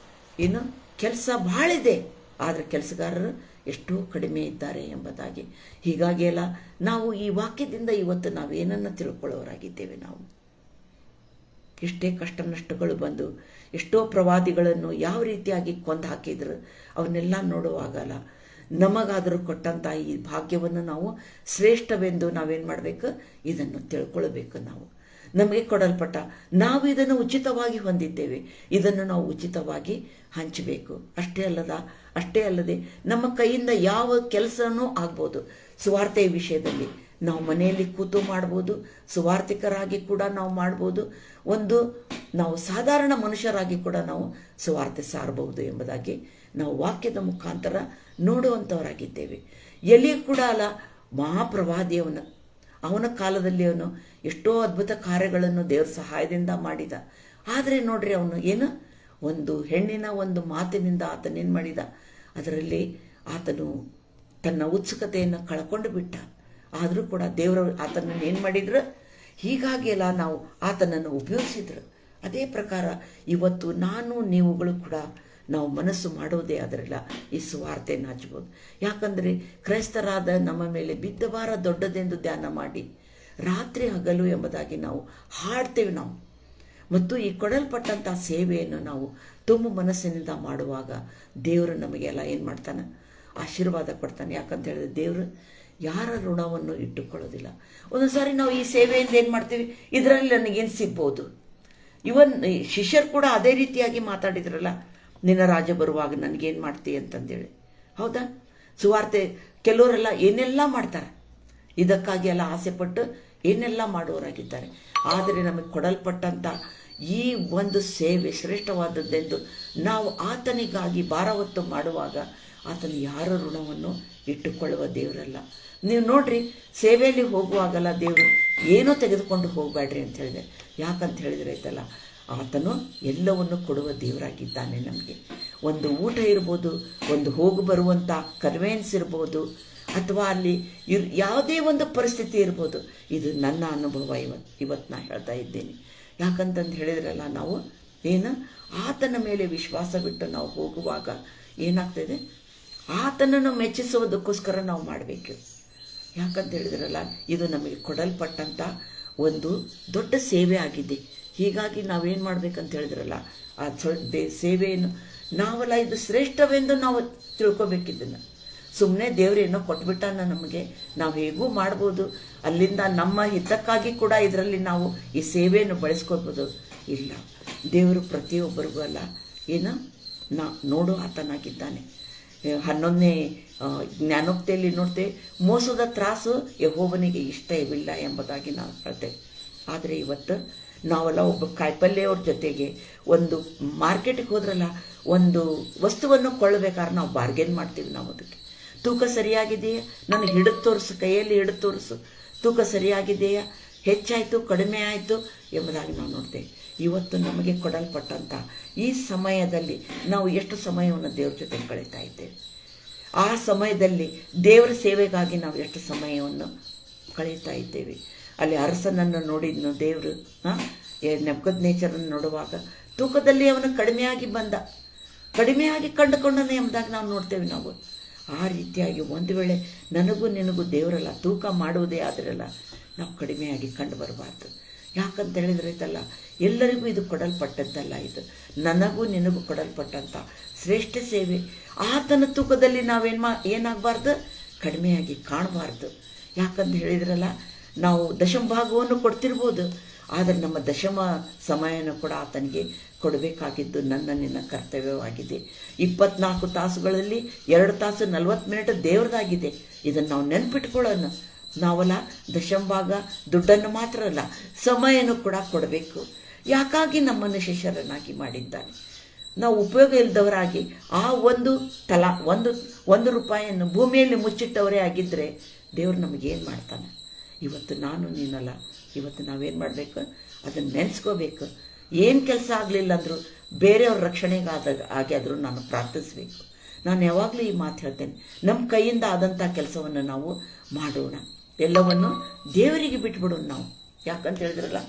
ಏನು ಕೆಲಸ ಭಾಳಿದೆ, ಆದರೆ ಕೆಲಸಗಾರರು ಎಷ್ಟೋ ಕಡಿಮೆ ಇದ್ದಾರೆ ಎಂಬುದಾಗಿ. ಹೀಗಾಗಿ ಅಲ್ಲ ನಾವು ಈ ವಾಕ್ಯದಿಂದ ಇವತ್ತು ನಾವೇನನ್ನು ತಿಳ್ಕೊಳ್ಳೋರಾಗಿದ್ದೇವೆ. ನಾವು ಎಷ್ಟೇ ಕಷ್ಟ ನಷ್ಟಗಳು ಬಂದು ಎಷ್ಟೋ ಪ್ರವಾದಿಗಳನ್ನು ಯಾವ ರೀತಿಯಾಗಿ ಕೊಂದು ಹಾಕಿದ್ರು ಅವನ್ನೆಲ್ಲ ನೋಡುವಾಗಲ್ಲ ನಮಗಾದರೂ ಕೊಟ್ಟಂಥ ಈ ಭಾಗ್ಯವನ್ನು ನಾವು ಶ್ರೇಷ್ಠವೆಂದು ನಾವೇನು ಮಾಡಬೇಕು, ಇದನ್ನು ತಿಳ್ಕೊಳ್ಬೇಕು. ನಮಗೆ ಕೊಡಲ್ಪಟ್ಟ ನಾವು ಇದನ್ನು ಉಚಿತವಾಗಿ ಹೊಂದಿದ್ದೇವೆ, ಇದನ್ನು ನಾವು ಉಚಿತವಾಗಿ ಹಂಚಬೇಕು. ಅಷ್ಟೇ ಅಲ್ಲದೆ ನಮ್ಮ ಕೈಯಿಂದ ಯಾವ ಕೆಲಸನೂ ಆಗ್ಬೋದು. ಸುವಾರ್ತೆಯ ವಿಷಯದಲ್ಲಿ ನಾವು ಮನೆಯಲ್ಲಿ ಕೂತು ಮಾಡ್ಬೋದು, ಸುವಾರ್ತಿಕರಾಗಿ ಕೂಡ ನಾವು ಮಾಡ್ಬೋದು, ನಾವು ಸಾಧಾರಣ ಮನುಷ್ಯರಾಗಿ ಕೂಡ ನಾವು ಸುವಾರ್ತೆ ಸಾರಬಹುದು ಎಂಬುದಾಗಿ ನಾವು ವಾಕ್ಯದ ಮುಖಾಂತರ ನೋಡುವಂಥವರಾಗಿದ್ದೇವೆ. ಎಲ್ಲಿ ಕೂಡ ಅಲ್ಲ ಮಹಾಪ್ರವಾದಿಯವನು ಅವನ ಕಾಲದಲ್ಲಿ ಅವನು ಎಷ್ಟೋ ಅದ್ಭುತ ಕಾರ್ಯಗಳನ್ನು ದೇವರ ಸಹಾಯದಿಂದ ಮಾಡಿದ. ಆದರೆ ನೋಡ್ರಿ ಅವನು ಏನು ಒಂದು ಹೆಣ್ಣಿನ ಒಂದು ಮಾತಿನಿಂದ ಆತನೇನು ಮಾಡಿದ, ಅದರಲ್ಲಿ ಆತನು ತನ್ನ ಉತ್ಸುಕತೆಯನ್ನು ಕಳ್ಕೊಂಡು ಬಿಟ್ಟ. ಆದರೂ ಕೂಡ ದೇವರು ಆತನನ್ನು ಏನು ಮಾಡಿದ್ರು, ಹೀಗಾಗಿ ಎಲ್ಲ ನಾವು ಆತನನ್ನು ಉಪಯೋಗಿಸಿದ್ರು. ಅದೇ ಪ್ರಕಾರ ಇವತ್ತು ನೀವುಗಳು ಕೂಡ ನಾವು ಮನಸ್ಸು ಮಾಡೋದೇ ಅದರಲ್ಲ ಈ ಸುವಾರ್ತೆಯನ್ನು ಹಚ್ಬೋದು. ಯಾಕಂದರೆ ಕ್ರೈಸ್ತರಾದ ನಮ್ಮ ಮೇಲೆ ಬಿದ್ದ ಭಾರ ದೊಡ್ಡದೆಂದು ಧ್ಯಾನ ಮಾಡಿ ರಾತ್ರಿ ಹಗಲು ಎಂಬುದಾಗಿ ನಾವು ಹಾಡ್ತೇವೆ ನಾವು. ಮತ್ತು ಈ ಕೊಡಲ್ಪಟ್ಟಂಥ ಸೇವೆಯನ್ನು ನಾವು ತುಂಬ ಮನಸ್ಸಿನಿಂದ ಮಾಡುವಾಗ ದೇವರು ನಮಗೆಲ್ಲ ಏನು ಮಾಡ್ತಾನೆ, ಆಶೀರ್ವಾದ ಕೊಡ್ತಾನೆ. ಯಾಕಂತ ಹೇಳಿದ್ರೆ ದೇವರು ಯಾರ ಋಣವನ್ನು ಇಟ್ಟುಕೊಳ್ಳೋದಿಲ್ಲ. ಒಂದೊಂದು ಸಾರಿ ನಾವು ಈ ಸೇವೆಯಿಂದ ಏನು ಮಾಡ್ತೀವಿ, ಇದರಲ್ಲಿ ನನಗೇನು ಸಿಗ್ಬೋದು. ಇವನ್ ಶಿಷ್ಯರು ಕೂಡ ಅದೇ ರೀತಿಯಾಗಿ ಮಾತಾಡಿದ್ರಲ್ಲ, ನಿನ್ನ ರಾಜ ಬರುವಾಗ ನನಗೇನು ಮಾಡ್ತೀವಿ ಅಂತಂದೇಳಿ. ಹೌದಾ? ಸುವಾರ್ತೆ ಕೆಲವರೆಲ್ಲ ಏನೆಲ್ಲ ಮಾಡ್ತಾರೆ, ಇದಕ್ಕಾಗಿ ಎಲ್ಲ ಆಸೆಪಟ್ಟು ಏನೆಲ್ಲ ಮಾಡುವವರಾಗಿದ್ದಾರೆ. ಆದರೆ ನಮಗೆ ಕೊಡಲ್ಪಟ್ಟಂಥ ಈ ಒಂದು ಸೇವೆ ಶ್ರೇಷ್ಠವಾದದ್ದೆಂದು ನಾವು ಆತನಿಗಾಗಿ ಭಾರ ಹೊತ್ತು ಮಾಡುವಾಗ ಆತನು ಯಾರ ಋಣವನ್ನು ಇಟ್ಟುಕೊಳ್ಳುವ ದೇವರಲ್ಲ. ನೀವು ನೋಡ್ರಿ, ಸೇವೆಯಲ್ಲಿ ಹೋಗುವಾಗಲ್ಲ ದೇವರು ಏನೂ ತೆಗೆದುಕೊಂಡು ಹೋಗಬೇಡ್ರಿ ಅಂತ ಹೇಳಿದೆ. ಯಾಕಂತ ಹೇಳಿದರೆ ಐತಲ್ಲ, ಆತನು ಎಲ್ಲವನ್ನು ಕೊಡುವ ದೇವರಾಗಿದ್ದಾನೆ. ನಮಗೆ ಒಂದು ಊಟ ಇರ್ಬೋದು, ಒಂದು ಹೋಗಿ ಬರುವಂಥ ಕನ್ವೆನ್ಸ್ ಇರ್ಬೋದು, ಅಥವಾ ಅಲ್ಲಿ ಯಾವುದೇ ಒಂದು ಪರಿಸ್ಥಿತಿ ಇರ್ಬೋದು. ಇದು ನನ್ನ ಅನುಭವ ಇವತ್ತು ನಾ ಹೇಳ್ತಾ ಇದ್ದೇನೆ. ಯಾಕಂತಂದು ಹೇಳಿದ್ರಲ್ಲ, ನಾವು ಆತನ ಮೇಲೆ ವಿಶ್ವಾಸ ಬಿಟ್ಟು ನಾವು ಹೋಗುವಾಗ ಏನಾಗ್ತದೆ, ಆತನನ್ನು ಮೆಚ್ಚಿಸುವುದಕ್ಕೋಸ್ಕರ ನಾವು ಮಾಡಬೇಕು. ಯಾಕಂತ ಹೇಳಿದ್ರಲ್ಲ, ಇದು ನಮಗೆ ಕೊಡಲ್ಪಟ್ಟಂಥ ಒಂದು ದೊಡ್ಡ ಸೇವೆ ಆಗಿದೆ. ಹೀಗಾಗಿ ನಾವೇನು ಮಾಡಬೇಕಂತ ಹೇಳಿದ್ರಲ್ಲ, ಆ ಸೇವೆಯನ್ನು ನಾವೆಲ್ಲ ಇದು ಶ್ರೇಷ್ಠವೆಂದು ನಾವು ತಿಳ್ಕೊಬೇಕಿದ್ದನ್ನು. ಸುಮ್ಮನೆ ದೇವರೇನೋ ಕೊಟ್ಬಿಟ್ಟಾನ ನಮಗೆ, ನಾವು ಹೇಗೂ ಮಾಡ್ಬೋದು, ಅಲ್ಲಿಂದ ನಮ್ಮ ಹಿತಕ್ಕಾಗಿ ಕೂಡ ಇದರಲ್ಲಿ ನಾವು ಈ ಸೇವೆಯನ್ನು ಬಳಸ್ಕೋಬೋದು. ಇಲ್ಲ, ದೇವರು ಪ್ರತಿಯೊಬ್ಬರಿಗೂ ಅಲ್ಲ ನೋಡು ಆತನಾಗಿದ್ದಾನೆ. 11ನೇ ಜ್ಞಾನೋಕ್ತಿಯಲ್ಲಿ ನೋಡ್ತೇವೆ, ಮೋಸದ ತ್ರಾಸು ಯೆಹೋವನಿಗೆ ಇಷ್ಟವಿಲ್ಲ ಎಂಬುದಾಗಿ ನಾವು ಹೇಳ್ತೇವೆ. ಆದರೆ ಇವತ್ತು ನಾವೆಲ್ಲ ಒಬ್ಬ ಕಾಯಿಪಲ್ಯವ್ರ ಜೊತೆಗೆ ಒಂದು ಮಾರ್ಕೆಟಿಗೆ ಹೋದ್ರಲ್ಲ, ಒಂದು ವಸ್ತುವನ್ನು ಕೊಳ್ಳಬೇಕಾದ್ರೆ ನಾವು ಬಾರ್ಗೇನ್ ಮಾಡ್ತೀವಿ. ನಾವು ಅದಕ್ಕೆ ತೂಕ ಸರಿಯಾಗಿದೆಯಾ, ನನಗೆ ಹಿಡಿದು ತೋರಿಸು, ಕೈಯಲ್ಲಿ ಹಿಡಿದು ತೋರಿಸು, ತೂಕ ಸರಿಯಾಗಿದೆಯಾ, ಹೆಚ್ಚಾಯಿತು ಕಡಿಮೆ ಆಯಿತು ಎಂಬುದಾಗಿ ನಾವು ನೋಡ್ತೇವೆ. ಇವತ್ತು ನಮಗೆ ಕೊಡಲ್ಪಟ್ಟಂಥ ಈ ಸಮಯದಲ್ಲಿ ನಾವು ಎಷ್ಟು ಸಮಯವನ್ನು ದೇವ್ರ ಜೊತೆ ಕಳೀತಾ ಇದ್ದೇವೆ. ಆ ಸಮಯದಲ್ಲಿ ದೇವರ ಸೇವೆಗಾಗಿ ನಾವು ಎಷ್ಟು ಸಮಯವನ್ನು ಕಳೀತಾ ಇದ್ದೇವೆ. ಅಲ್ಲಿ ಅರಸನನ್ನು ನೋಡಿದ್ನು ದೇವರು, ನೆಬೂಕದ್ನೆಚ್ಚರನ್ನು ನೋಡುವಾಗ ತೂಕದಲ್ಲಿ ಅವನು ಕಡಿಮೆಯಾಗಿ ಕಂಡುಕೊಂಡನು ಎಂಬುದಾಗಿ ನಾವು ನೋಡ್ತೇವೆ. ನಾವು ಆ ರೀತಿಯಾಗಿ ಒಂದು ವೇಳೆ ನನಗೂ ನಿನಗೂ ದೇವರಲ್ಲ ತೂಕ ಮಾಡುವುದೇ ಆದರಲ್ಲ, ನಾವು ಕಡಿಮೆಯಾಗಿ ಕಂಡು ಬರಬಾರ್ದು. ಯಾಕಂತ ಹೇಳಿದ್ರೈತಲ್ಲ, ಎಲ್ಲರಿಗೂ ಇದು ಕೊಡಲ್ಪಟ್ಟದ್ದಲ್ಲ, ಇದು ನನಗೂ ನಿನಗೂ ಕೊಡಲ್ಪಟ್ಟಂಥ ಶ್ರೇಷ್ಠ ಸೇವೆ. ಆತನ ತೂಕದಲ್ಲಿ ಏನಾಗಬಾರ್ದು, ಕಡಿಮೆಯಾಗಿ ಕಾಣಬಾರ್ದು. ಯಾಕಂತ ಹೇಳಿದ್ರಲ್ಲ, ನಾವು ದಶಮಭಾಗವನ್ನು ಕೊಡ್ತಿರ್ಬೋದು, ಆದರೆ ನಮ್ಮ ದಶಮ ಸಮಯನೂ ಕೂಡ ಆತನಿಗೆ ಕೊಡಬೇಕಾಗಿದ್ದು ನಿನ್ನ ಕರ್ತವ್ಯವಾಗಿದೆ. 24 ತಾಸುಗಳಲ್ಲಿ 2 ತಾಸು 40 ಮಿನಿಟ್ ದೇವ್ರದಾಗಿದೆ. ಇದನ್ನು ನಾವು ನೆನ್ಪಿಟ್ಕೊಳ್ಳೋಣ. ನಾವಲ್ಲ ದಶಮಭಾಗ ದುಡ್ಡನ್ನು ಮಾತ್ರ ಅಲ್ಲ, ಸಮಯನೂ ಕೂಡ ಕೊಡಬೇಕು. ಯಾಕಾಗಿ ನಮ್ಮನ್ನು ಶಿಷ್ಯರನ್ನಾಗಿ ಮಾಡಿದ್ದಾನೆ? ನಾವು ಉಪಯೋಗ ಇಲ್ಲದವರಾಗಿ ಆ ಒಂದು ರೂಪಾಯಿಯನ್ನು ಭೂಮಿಯಲ್ಲಿ ಮುಚ್ಚಿಟ್ಟವರೇ ಆಗಿದ್ದರೆ ದೇವರು ನಮಗೇನು ಮಾಡ್ತಾನೆ? ಇವತ್ತು ನಾನು ನೀನಲ್ಲ, ಇವತ್ತು ನಾವೇನು ಮಾಡಬೇಕು? ಅದನ್ನು ನೆನೆಸ್ಕೋಬೇಕು. ಏನು ಕೆಲಸ ಆಗಲಿಲ್ಲ ಅಂದರೂ ಬೇರೆಯವ್ರ ಆಗಾದರೂ ನಾನು ಪ್ರಾರ್ಥಿಸಬೇಕು. ನಾನು ಯಾವಾಗಲೂ ಈ ಮಾತು ಹೇಳ್ತೇನೆ, ನಮ್ಮ ಕೈಯಿಂದ ಆದಂಥ ಕೆಲಸವನ್ನು ನಾವು ಮಾಡೋಣ, ಎಲ್ಲವನ್ನು ದೇವರಿಗೆ ಬಿಟ್ಬಿಡೋಣ ನಾವು. ಯಾಕಂತ ಹೇಳಿದ್ರಲ್ಲ,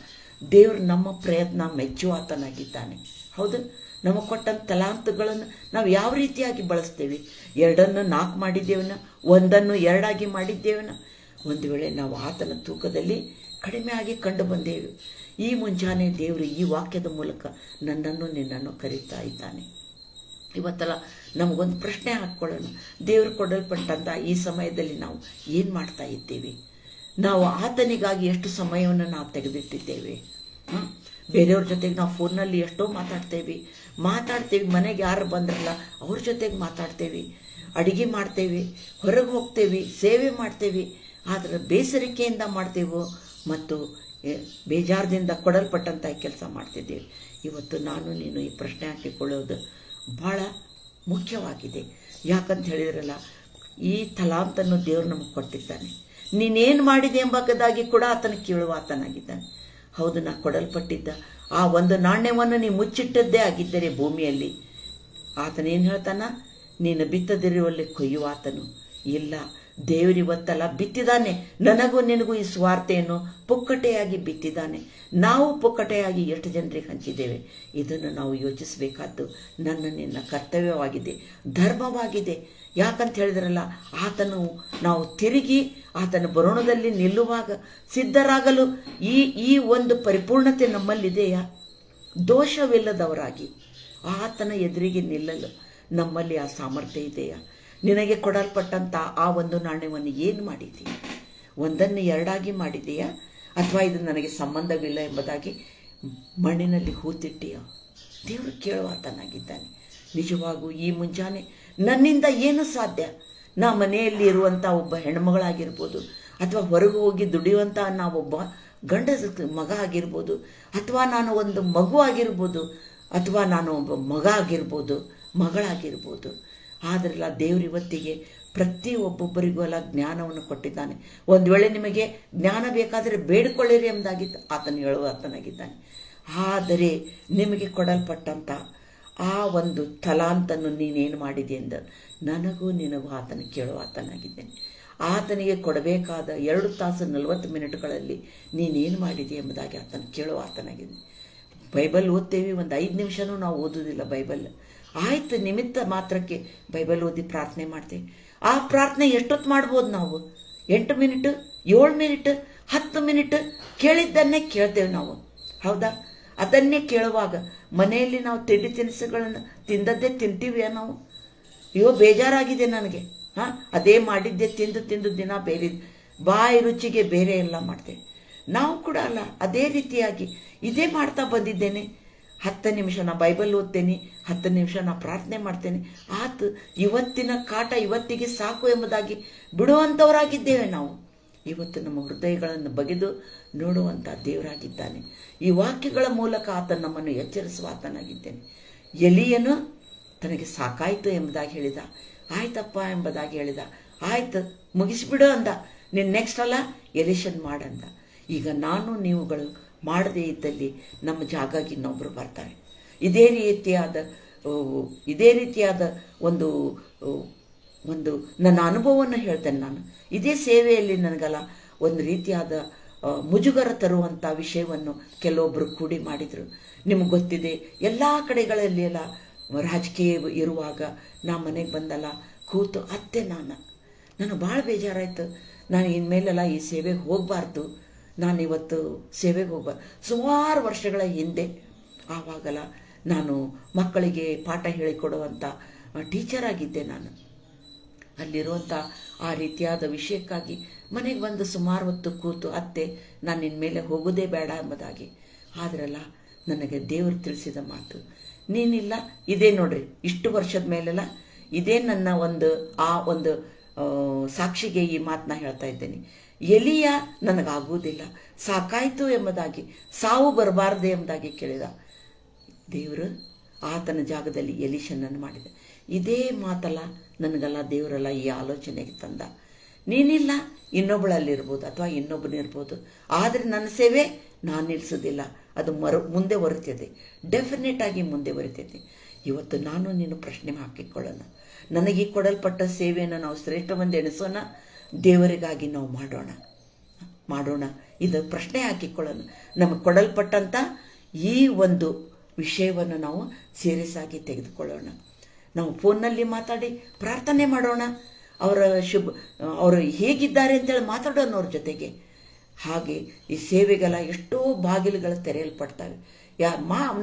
ದೇವರು ನಮ್ಮ ಪ್ರಯತ್ನ ಮೆಚ್ಚುವಾತನಾಗಿದ್ದಾನೆ. ಹೌದು, ನಮಗೆ ಕೊಟ್ಟಂಥ ತಲಾಂತಗಳನ್ನು ನಾವು ಯಾವ ರೀತಿಯಾಗಿ ಬಳಸ್ತೇವೆ? 2 4 ಮಾಡಿದ್ದೇವನ, 1 2 ಮಾಡಿದ್ದೇವನ? ಒಂದು ವೇಳೆ ನಾವು ಆತನ ತೂಕದಲ್ಲಿ ಕಡಿಮೆ ಆಗಿ ಕಂಡು ಬಂದೇವೆ. ಈ ಮುಂಜಾನೆ ದೇವರು ಈ ವಾಕ್ಯದ ಮೂಲಕ ನನ್ನನ್ನು ನಿನ್ನನ್ನು ಕರೀತಾ ಇದ್ದಾನೆ. ಇವತ್ತೆಲ್ಲ ನಮಗೊಂದು ಪ್ರಶ್ನೆ ಹಾಕ್ಕೊಳ್ಳೋಣ, ದೇವರು ಕೊಡಲ್ಪಟ್ಟಂಥ ಈ ಸಮಯದಲ್ಲಿ ನಾವು ಏನು ಮಾಡ್ತಾ ಇದ್ದೇವೆ? ನಾವು ಆತನಿಗಾಗಿ ಎಷ್ಟು ಸಮಯವನ್ನು ನಾವು ತೆಗೆದಿಟ್ಟಿದ್ದೇವೆ? ಬೇರೆಯವ್ರ ಜೊತೆಗೆ ನಾವು ಫೋನ್ನಲ್ಲಿ ಎಷ್ಟೋ ಮಾತಾಡ್ತೇವೆ, ಮನೆಗೆ ಯಾರು ಬಂದ್ರಲ್ಲ ಅವ್ರ ಜೊತೆಗೆ ಮಾತಾಡ್ತೇವೆ, ಅಡುಗೆ ಮಾಡ್ತೇವೆ, ಹೊರಗೆ ಹೋಗ್ತೇವೆ, ಸೇವೆ ಮಾಡ್ತೇವೆ. ಆದರೆ ಬೇಸರಿಕೆಯಿಂದ ಮಾಡ್ತೇವೋ ಮತ್ತು ಬೇಜಾರದಿಂದ ಕೊಡಲ್ಪಟ್ಟಂಥ ಕೆಲಸ ಮಾಡ್ತಿದ್ದೇವೆ? ಇವತ್ತು ನಾನು ನೀನು ಈ ಪ್ರಶ್ನೆ ಹಾಕಿಕೊಳ್ಳೋದು ಭಾಳ ಮುಖ್ಯವಾಗಿದೆ. ಯಾಕಂತ ಹೇಳಿದ್ರಲ್ಲ, ಈ ತಲಾಂತನ್ನು ದೇವರು ನಮಗೆ ಕೊಟ್ಟಿದ್ದಾನೆ. ನೀನೇನು ಮಾಡಿದೆ ಎಂಬುದಾಗಿ ಕೂಡ ಆತನ ಕೇಳುವ ಆತನಾಗಿದ್ದಾನೆ. ಹೌದು, ನಾ ಕೊಡಲ್ಪಟ್ಟಿದ್ದ ಆ 1 ನಾಣ್ಯವನ್ನು ನೀ ಮುಚ್ಚಿಟ್ಟದ್ದೇ ಆಗಿದ್ದರೆ ಭೂಮಿಯಲ್ಲಿ, ಆತನೇನು ಹೇಳ್ತಾನ? ನೀನು ಬಿತ್ತದಿರುವಲ್ಲಿ ಕೊಯ್ಯುವ ಆತನು ಇಲ್ಲ. ದೇವರಿವತ್ತಲ್ಲ ಬಿತ್ತಿದ್ದಾನೆ, ನನಗೂ ನಿನಗೂ ಈ ಸ್ವಾರ್ಥೆಯನ್ನು ಪುಕ್ಕಟೆಯಾಗಿ ಬಿತ್ತಿದ್ದಾನೆ. ನಾವು ಪುಕ್ಕಟೆಯಾಗಿ ಎಷ್ಟು ಜನರಿಗೆ ಹಂಚಿದ್ದೇವೆ? ಇದನ್ನು ನಾವು ಯೋಚಿಸಬೇಕಾದ್ದು ನಿನ್ನ ಕರ್ತವ್ಯವಾಗಿದೆ, ಧರ್ಮವಾಗಿದೆ. ಯಾಕಂತ ಹೇಳಿದ್ರಲ್ಲ, ನಾವು ತಿರುಗಿ ಆತನ ಬರೋಣದಲ್ಲಿ ನಿಲ್ಲುವಾಗ ಸಿದ್ಧರಾಗಲು ಈ ಒಂದು ಪರಿಪೂರ್ಣತೆ ನಮ್ಮಲ್ಲಿದೆಯಾ? ದೋಷವಿಲ್ಲದವರಾಗಿ ಆತನ ಎದುರಿಗೆ ನಿಲ್ಲಲು ನಮ್ಮಲ್ಲಿ ಆ ಸಾಮರ್ಥ್ಯ ಇದೆಯಾ? ನಿನಗೆ ಕೊಡಲ್ಪಟ್ಟಂಥ ಆ 1 ನಾಣ್ಯವನ್ನು ಏನು ಮಾಡಿದೀಯ? 1 2 ಮಾಡಿದೆಯಾ? ಅಥವಾ ಇದು ನನಗೆ ಸಂಬಂಧವಿಲ್ಲ ಎಂಬುದಾಗಿ ಮಣ್ಣಿನಲ್ಲಿ ಹೂತಿಟ್ಟಿಯೋ? ದೇವರು ಕೇಳುವಾತನಾಗಿದ್ದಾನೆ. ನಿಜವಾಗೂ ಈ ಮುಂಜಾನೆ ನನ್ನಿಂದ ಏನು ಸಾಧ್ಯ? ನಾ ಮನೆಯಲ್ಲಿ ಇರುವಂಥ ಒಬ್ಬ ಹೆಣ್ಮಗಳಾಗಿರ್ಬೋದು, ಅಥವಾ ಹೊರಗೆ ಹೋಗಿ ದುಡಿಯುವಂಥ ನಾವೊಬ್ಬ ಗಂಡಸ ಮಗ ಆಗಿರ್ಬೋದು, ಅಥವಾ ನಾನು ಒಂದು ಮಗು ಆಗಿರ್ಬೋದು, ಅಥವಾ ನಾನು ಒಬ್ಬ ಮಗ ಆಗಿರ್ಬೋದು, ಮಗಳಾಗಿರ್ಬೋದು. ಆದ್ರಲ್ಲ, ದೇವರು ಇವತ್ತಿಗೆ ಒಬ್ಬೊಬ್ಬರಿಗೂ ಎಲ್ಲ ಜ್ಞಾನವನ್ನು ಕೊಟ್ಟಿದ್ದಾನೆ. ಒಂದು ವೇಳೆ ನಿಮಗೆ ಜ್ಞಾನ ಬೇಕಾದರೆ ಬೇಡಿಕೊಳ್ಳಿರಿ ಎಂಬುದಾಗಿ ಆತನು ಹೇಳುವ ಆತನಾಗಿದ್ದಾನೆ. ಆದರೆ ನಿಮಗೆ ಕೊಡಲ್ಪಟ್ಟಂಥ ಆ ಒಂದು ತಲಾಂತನ್ನು ನೀನೇನು ಮಾಡಿದೆ ಎಂದು ನನಗೂ ನಿನಗೂ ಆತನು ಕೇಳುವ ಆತನಾಗಿದ್ದೇನೆ. ಆತನಿಗೆ ಕೊಡಬೇಕಾದ 2 ತಾಸು 40 ಮಿನಿಟ್ಗಳಲ್ಲಿ ನೀನೇನು ಮಾಡಿದೆ ಎಂಬುದಾಗಿ ಆತನು ಕೇಳುವ ಆತನಾಗಿದ್ದೇನೆ. ಬೈಬಲ್ ಓದ್ತೇವೆ, ಒಂದು 5 ನಿಮಿಷನೂ ನಾವು ಓದೋದಿಲ್ಲ ಬೈಬಲ್. ಆಯ್ತು, ನಿಮಿತ್ತ ಮಾತ್ರಕ್ಕೆ ಬೈಬಲ್ ಓದಿ ಪ್ರಾರ್ಥನೆ ಮಾಡ್ತೇವೆ. ಆ ಪ್ರಾರ್ಥನೆ ಎಷ್ಟೊತ್ತು ಮಾಡ್ಬೋದು ನಾವು? 8 ಮಿನಿಟ್, 7 ಮಿನಿಟ್, 10 ಮಿನಿಟ್ ಕೇಳಿದ್ದನ್ನೇ ಕೇಳ್ತೇವೆ ನಾವು. ಹೌದಾ? ಅದನ್ನೇ ಕೇಳುವಾಗ ಮನೆಯಲ್ಲಿ ನಾವು ತಿಂಡಿ ತಿನಿಸುಗಳನ್ನು ತಿಂದದ್ದೇ ತಿಂತೀವಿ ನಾವು. ಬೇಜಾರಾಗಿದೆ ನನಗೆ, ಅದೇ ಮಾಡಿದ್ದೆ ತಿಂದು ದಿನ ಬೇರೆ ಬಾಯಿ ರುಚಿಗೆ ಬೇರೆ ಎಲ್ಲ ಮಾಡ್ತೇವೆ. ನಾವು ಕೂಡ ಅಲ್ಲ, ಅದೇ ರೀತಿಯಾಗಿ ಇದೇ ಮಾಡ್ತಾ ಬಂದಿದ್ದೇನೆ. 10 ನಿಮಿಷ ನಾ ಬೈಬಲ್ ಓದ್ತೇನೆ, 10 ನಿಮಿಷ ನಾ ಪ್ರಾರ್ಥನೆ ಮಾಡ್ತೇನೆ, ಆತು ಇವತ್ತಿನ ಕಾಟ ಇವತ್ತಿಗೆ ಸಾಕು ಎಂಬುದಾಗಿ ಬಿಡುವಂಥವರಾಗಿದ್ದೇವೆ ನಾವು. ಇವತ್ತು ನಮ್ಮ ಹೃದಯಗಳನ್ನು ಬಗೆದು ನೋಡುವಂಥ ದೇವರಾಗಿದ್ದಾನೆ. ಈ ವಾಕ್ಯಗಳ ಮೂಲಕ ಆತ ನಮ್ಮನ್ನು ಎಚ್ಚರಿಸುವ ಆತನಾಗಿದ್ದೇನೆ. ಎಲಿಯನು ತನಗೆ ಸಾಕಾಯಿತು ಎಂಬುದಾಗಿ ಹೇಳಿದ, ಆಯ್ತಪ್ಪ ಎಂಬುದಾಗಿ ಹೇಳಿದ, ಆಯ್ತು ಮುಗಿಸಿಬಿಡು ಅಂದ. ನೀನು ನೆಕ್ಸ್ಟ್ ಅಲ್ಲ ಎಲಿಷನ್ ಮಾಡಂದ. ಈಗ ನಾನು ನೀವುಗಳು ಮಾಡದೇ ಇದ್ದಲ್ಲಿ ನಮ್ಮ ಜಾಗಾಗಿ ಇನ್ನೊಬ್ಬರು ಬರ್ತಾರೆ. ಇದೇ ರೀತಿಯಾದ ಒಂದು ನನ್ನ ಅನುಭವವನ್ನು ಹೇಳ್ತೇನೆ ನಾನು. ಇದೇ ಸೇವೆಯಲ್ಲಿ ನನಗಲ್ಲ ಒಂದು ರೀತಿಯಾದ ಮುಜುಗರ ತರುವಂಥ ವಿಷಯವನ್ನು ಕೆಲವೊಬ್ಬರು ಕೂಡಿ ಮಾಡಿದರು. ನಿಮಗೆ ಗೊತ್ತಿದೆ, ಎಲ್ಲ ಕಡೆಗಳಲ್ಲಿ ಎಲ್ಲ ರಾಜಕೀಯ ಇರುವಾಗ ನಾ ಮನೆಗೆ ಬಂದಲ್ಲ ಕೂತು ಅತ್ತೆ ನನಗೆ ಭಾಳ ಬೇಜಾರಾಯಿತು. ನಾನು ಇನ್ಮೇಲೆಲ್ಲ ಈ ಸೇವೆಗೆ ಹೋಗಬಾರ್ದು, ನಾನಿವತ್ತು ಸೇವೆಗೆ ಹೋಗಬಾರ್ದು. ಸುಮಾರು ವರ್ಷಗಳ ಹಿಂದೆ ಆವಾಗಲ್ಲ ನಾನು ಮಕ್ಕಳಿಗೆ ಪಾಠ ಹೇಳಿಕೊಡುವಂಥ ಟೀಚರ್ ಆಗಿದ್ದೆ. ನಾನು ಅಲ್ಲಿರುವಂಥ ಆ ರೀತಿಯಾದ ವಿಷಯಕ್ಕಾಗಿ ಮನೆಗೆ ಬಂದು ಸುಮಾರು ಹೊತ್ತು ಕೂತು ಅತ್ತೆ ನಾನು ಇನ್ಮೇಲೆ ಹೋಗೋದೇ ಬೇಡ ಎಂಬುದಾಗಿ. ಆದ್ರಲ್ಲ ನನಗೆ ದೇವರು ತಿಳಿಸಿದ ಮಾತು, ನೀನಿಲ್ಲ ಇದೇ ನೋಡ್ರಿ, ಇಷ್ಟು ವರ್ಷದ ಮೇಲೆಲ್ಲ ಇದೇ ನನ್ನ ಒಂದು ಸಾಕ್ಷಿಗೆ ಈ ಮಾತನ್ನ ಹೇಳ್ತಾ ಇದ್ದೇನೆ. ಎಲಿಯ ನನಗಾಗುವುದಿಲ್ಲ, ಸಾಕಾಯಿತು ಎಂಬುದಾಗಿ, ಸಾವು ಬರಬಾರದು ಎಂಬುದಾಗಿ ಕೇಳಿದ. ದೇವರು ಆತನ ಜಾಗದಲ್ಲಿ ಎಲೀಷನನ್ನು ಮಾಡಿದೆ. ಇದೇ ಮಾತಲ್ಲ ನನಗಲ್ಲ, ದೇವರಲ್ಲ ಈ ಆಲೋಚನೆಗೆ ತಂದ. ನೀನಿಲ್ಲ, ಇನ್ನೊಬ್ಬಳಲ್ಲಿರ್ಬೋದು ಅಥವಾ ಇನ್ನೊಬ್ಬನಿರ್ಬೋದು, ಆದರೆ ನನ್ನ ಸೇವೆ ನಾನು ನಿಲ್ಲಿಸೋದಿಲ್ಲ, ಅದು ಮುಂದೆ ಬರುತ್ತದೆ, ಡೆಫಿನೆಟ್ ಆಗಿ ಮುಂದೆ ಬರುತ್ತದೆ. ಇವತ್ತು ನಾನು ನೀನು ಪ್ರಶ್ನೆ ಹಾಕಿಕೊಳ್ಳೋಣ. ನನಗೆ ಕೊಡಲ್ಪಟ್ಟ ಸೇವೆಯನ್ನು ನಾವು ಶ್ರೇಷ್ಠವೆಂದು ಎಣಿಸೋಣ, ದೇವರಿಗಾಗಿ ನಾವು ಮಾಡೋಣ. ಇದು ಪ್ರಶ್ನೆ ಹಾಕಿಕೊಳ್ಳೋಣ. ನಮಗೆ ಕೊಡಲ್ಪಟ್ಟಂಥ ಈ ಒಂದು ವಿಷಯವನ್ನು ನಾವು ಸೀರಿಯಸ್ ಆಗಿ ತೆಗೆದುಕೊಳ್ಳೋಣ. ನಾವು ಫೋನ್ನಲ್ಲಿ ಮಾತಾಡಿ ಪ್ರಾರ್ಥನೆ ಮಾಡೋಣ. ಅವರು ಹೇಗಿದ್ದಾರೆ ಅಂತೇಳಿ ಮಾತಾಡೋಣ ಅವ್ರ ಜೊತೆಗೆ. ಹಾಗೆ ಈ ಸೇವೆಗೆಲ್ಲ ಎಷ್ಟೋ ಬಾಗಿಲುಗಳು ತೆರೆಯಲ್ಪಡ್ತವೆ.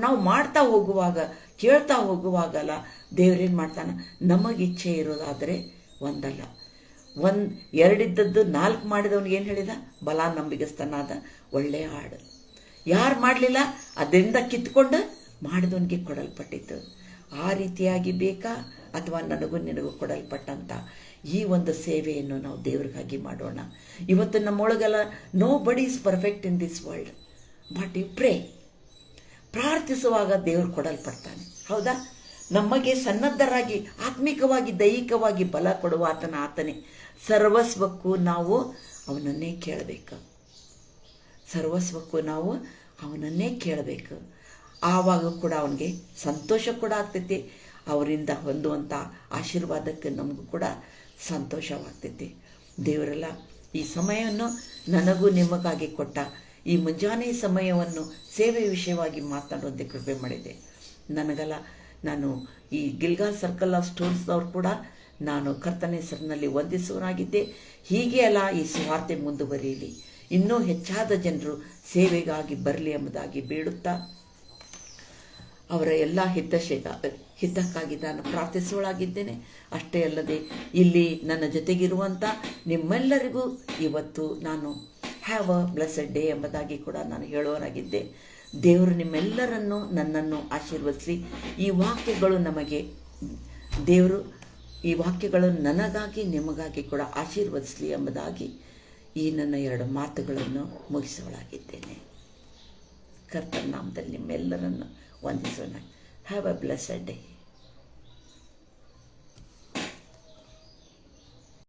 ನಾವು ಮಾಡ್ತಾ ಹೋಗುವಾಗ, ಕೇಳ್ತಾ ಹೋಗುವಾಗಲ್ಲ ದೇವರೇನು ಮಾಡ್ತಾನೆ, ನಮಗೆ ಇಚ್ಛೆ ಇರೋದಾದರೆ ಒಂದಲ್ಲ, ಎರಡಿದ್ದದ್ದು 4 ಮಾಡಿದವನಿಗೆ ಏನು ಹೇಳಿದ, ಬಲ ನಂಬಿಗಸ್ತನಾದ ಒಳ್ಳೆಯ ಹಾಡು. ಯಾರು ಮಾಡಲಿಲ್ಲ ಅದರಿಂದ ಕಿತ್ಕೊಂಡು ಮಾಡಿದವನಿಗೆ ಕೊಡಲ್ಪಟ್ಟಿತ್ತು. ಆ ರೀತಿಯಾಗಿ ಬೇಕಾ, ಅಥವಾ ನನಗೂ ನಿನಗೂ ಕೊಡಲ್ಪಟ್ಟಂಥ ಈ ಒಂದು ಸೇವೆಯನ್ನು ನಾವು ದೇವರಿಗಾಗಿ ಮಾಡೋಣ. ಇವತ್ತು ನಮ್ಮೊಳಗೆಲ್ಲ nobody is perfect in this world, but you pray. ಪ್ರಾರ್ಥಿಸುವಾಗ ದೇವರು ಕೊಡಲ್ಪಡ್ತಾನೆ. ಹೌದಾ? ನಮಗೆ ಸನ್ನದ್ಧರಾಗಿ ಆತ್ಮಿಕವಾಗಿ ದೈಹಿಕವಾಗಿ ಬಲ ಕೊಡುವ ಆತನೇ. ಸರ್ವಸ್ವಕ್ಕೂ ನಾವು ಅವನನ್ನೇ ಕೇಳಬೇಕು. ಆವಾಗ ಕೂಡ ಅವನಿಗೆ ಸಂತೋಷ ಕೂಡ ಆಗ್ತೈತಿ. ಅವರಿಂದ ಹೊಂದುವಂಥ ಆಶೀರ್ವಾದಕ್ಕೆ ನಮಗೂ ಕೂಡ ಸಂತೋಷವಾಗ್ತೈತಿ. ದೇವರೆಲ್ಲ ಈ ಸಮಯವನ್ನು ನನಗೂ ನಿಮಗಾಗಿ ಕೊಟ್ಟ ಈ ಮುಂಜಾನೆ ಸಮಯವನ್ನು ಸೇವೆ ವಿಷಯವಾಗಿ ಮಾತನಾಡುವಂತೆ ಕೃಪೆ ಮಾಡಿದೆ. ನನಗಲ್ಲ, ನಾನು ಈ ಗಿಲ್ಗಾಲ್ ಸರ್ಕಲ್ ಆಫ್ ಸ್ಟೋನ್ಸ್ದವ್ರು ಕೂಡ ನಾನು ಕರ್ತನ ಹೆಸರಿನಲ್ಲಿ ವಂದಿಸುವನಾಗಿದ್ದೆ. ಹೀಗೆ ಅಲ್ಲ ಈ ಸುವಾರ್ತೆ ಮುಂದುವರಿಯಲಿ, ಇನ್ನೂ ಹೆಚ್ಚಾದ ಜನರು ಸೇವೆಗಾಗಿ ಬರಲಿ ಎಂಬುದಾಗಿ ಬೇಡುತ್ತಾ ಅವರ ಎಲ್ಲ ಹಿತಕ್ಕಾಗಿ ನಾನು ಪ್ರಾರ್ಥಿಸುವಳಾಗಿದ್ದೇನೆ. ಅಷ್ಟೇ ಅಲ್ಲದೆ ಇಲ್ಲಿ ನನ್ನ ಜೊತೆಗಿರುವಂಥ ನಿಮ್ಮೆಲ್ಲರಿಗೂ ಇವತ್ತು ನಾನು ಹ್ಯಾವ್ ಅ ಬ್ಲೆಸ್ಸೆಡ್ ಡೇ ಎಂಬುದಾಗಿ ಕೂಡ ನಾನು ಹೇಳುವನಾಗಿದ್ದೆ. ದೇವರು ನಿಮ್ಮೆಲ್ಲರನ್ನು ನನ್ನನ್ನು ಆಶೀರ್ವದಿಸಲಿ. ಈ ವಾಕ್ಯಗಳು ನನಗಾಗಿ ನಿಮಗಾಗಿ ಕೂಡ ಆಶೀರ್ವದಿಸಲಿ ಎಂಬುದಾಗಿ ಈ ನನ್ನ 2 ಮಾತುಗಳನ್ನು ಮುಗಿಸುವಳಾಗಿದ್ದೇನೆ. ಕರ್ತನ ನಾಮದಲ್ಲಿ ನಿಮ್ಮೆಲ್ಲರನ್ನು ವಂದಿಸೋಣ. Have a blessed day.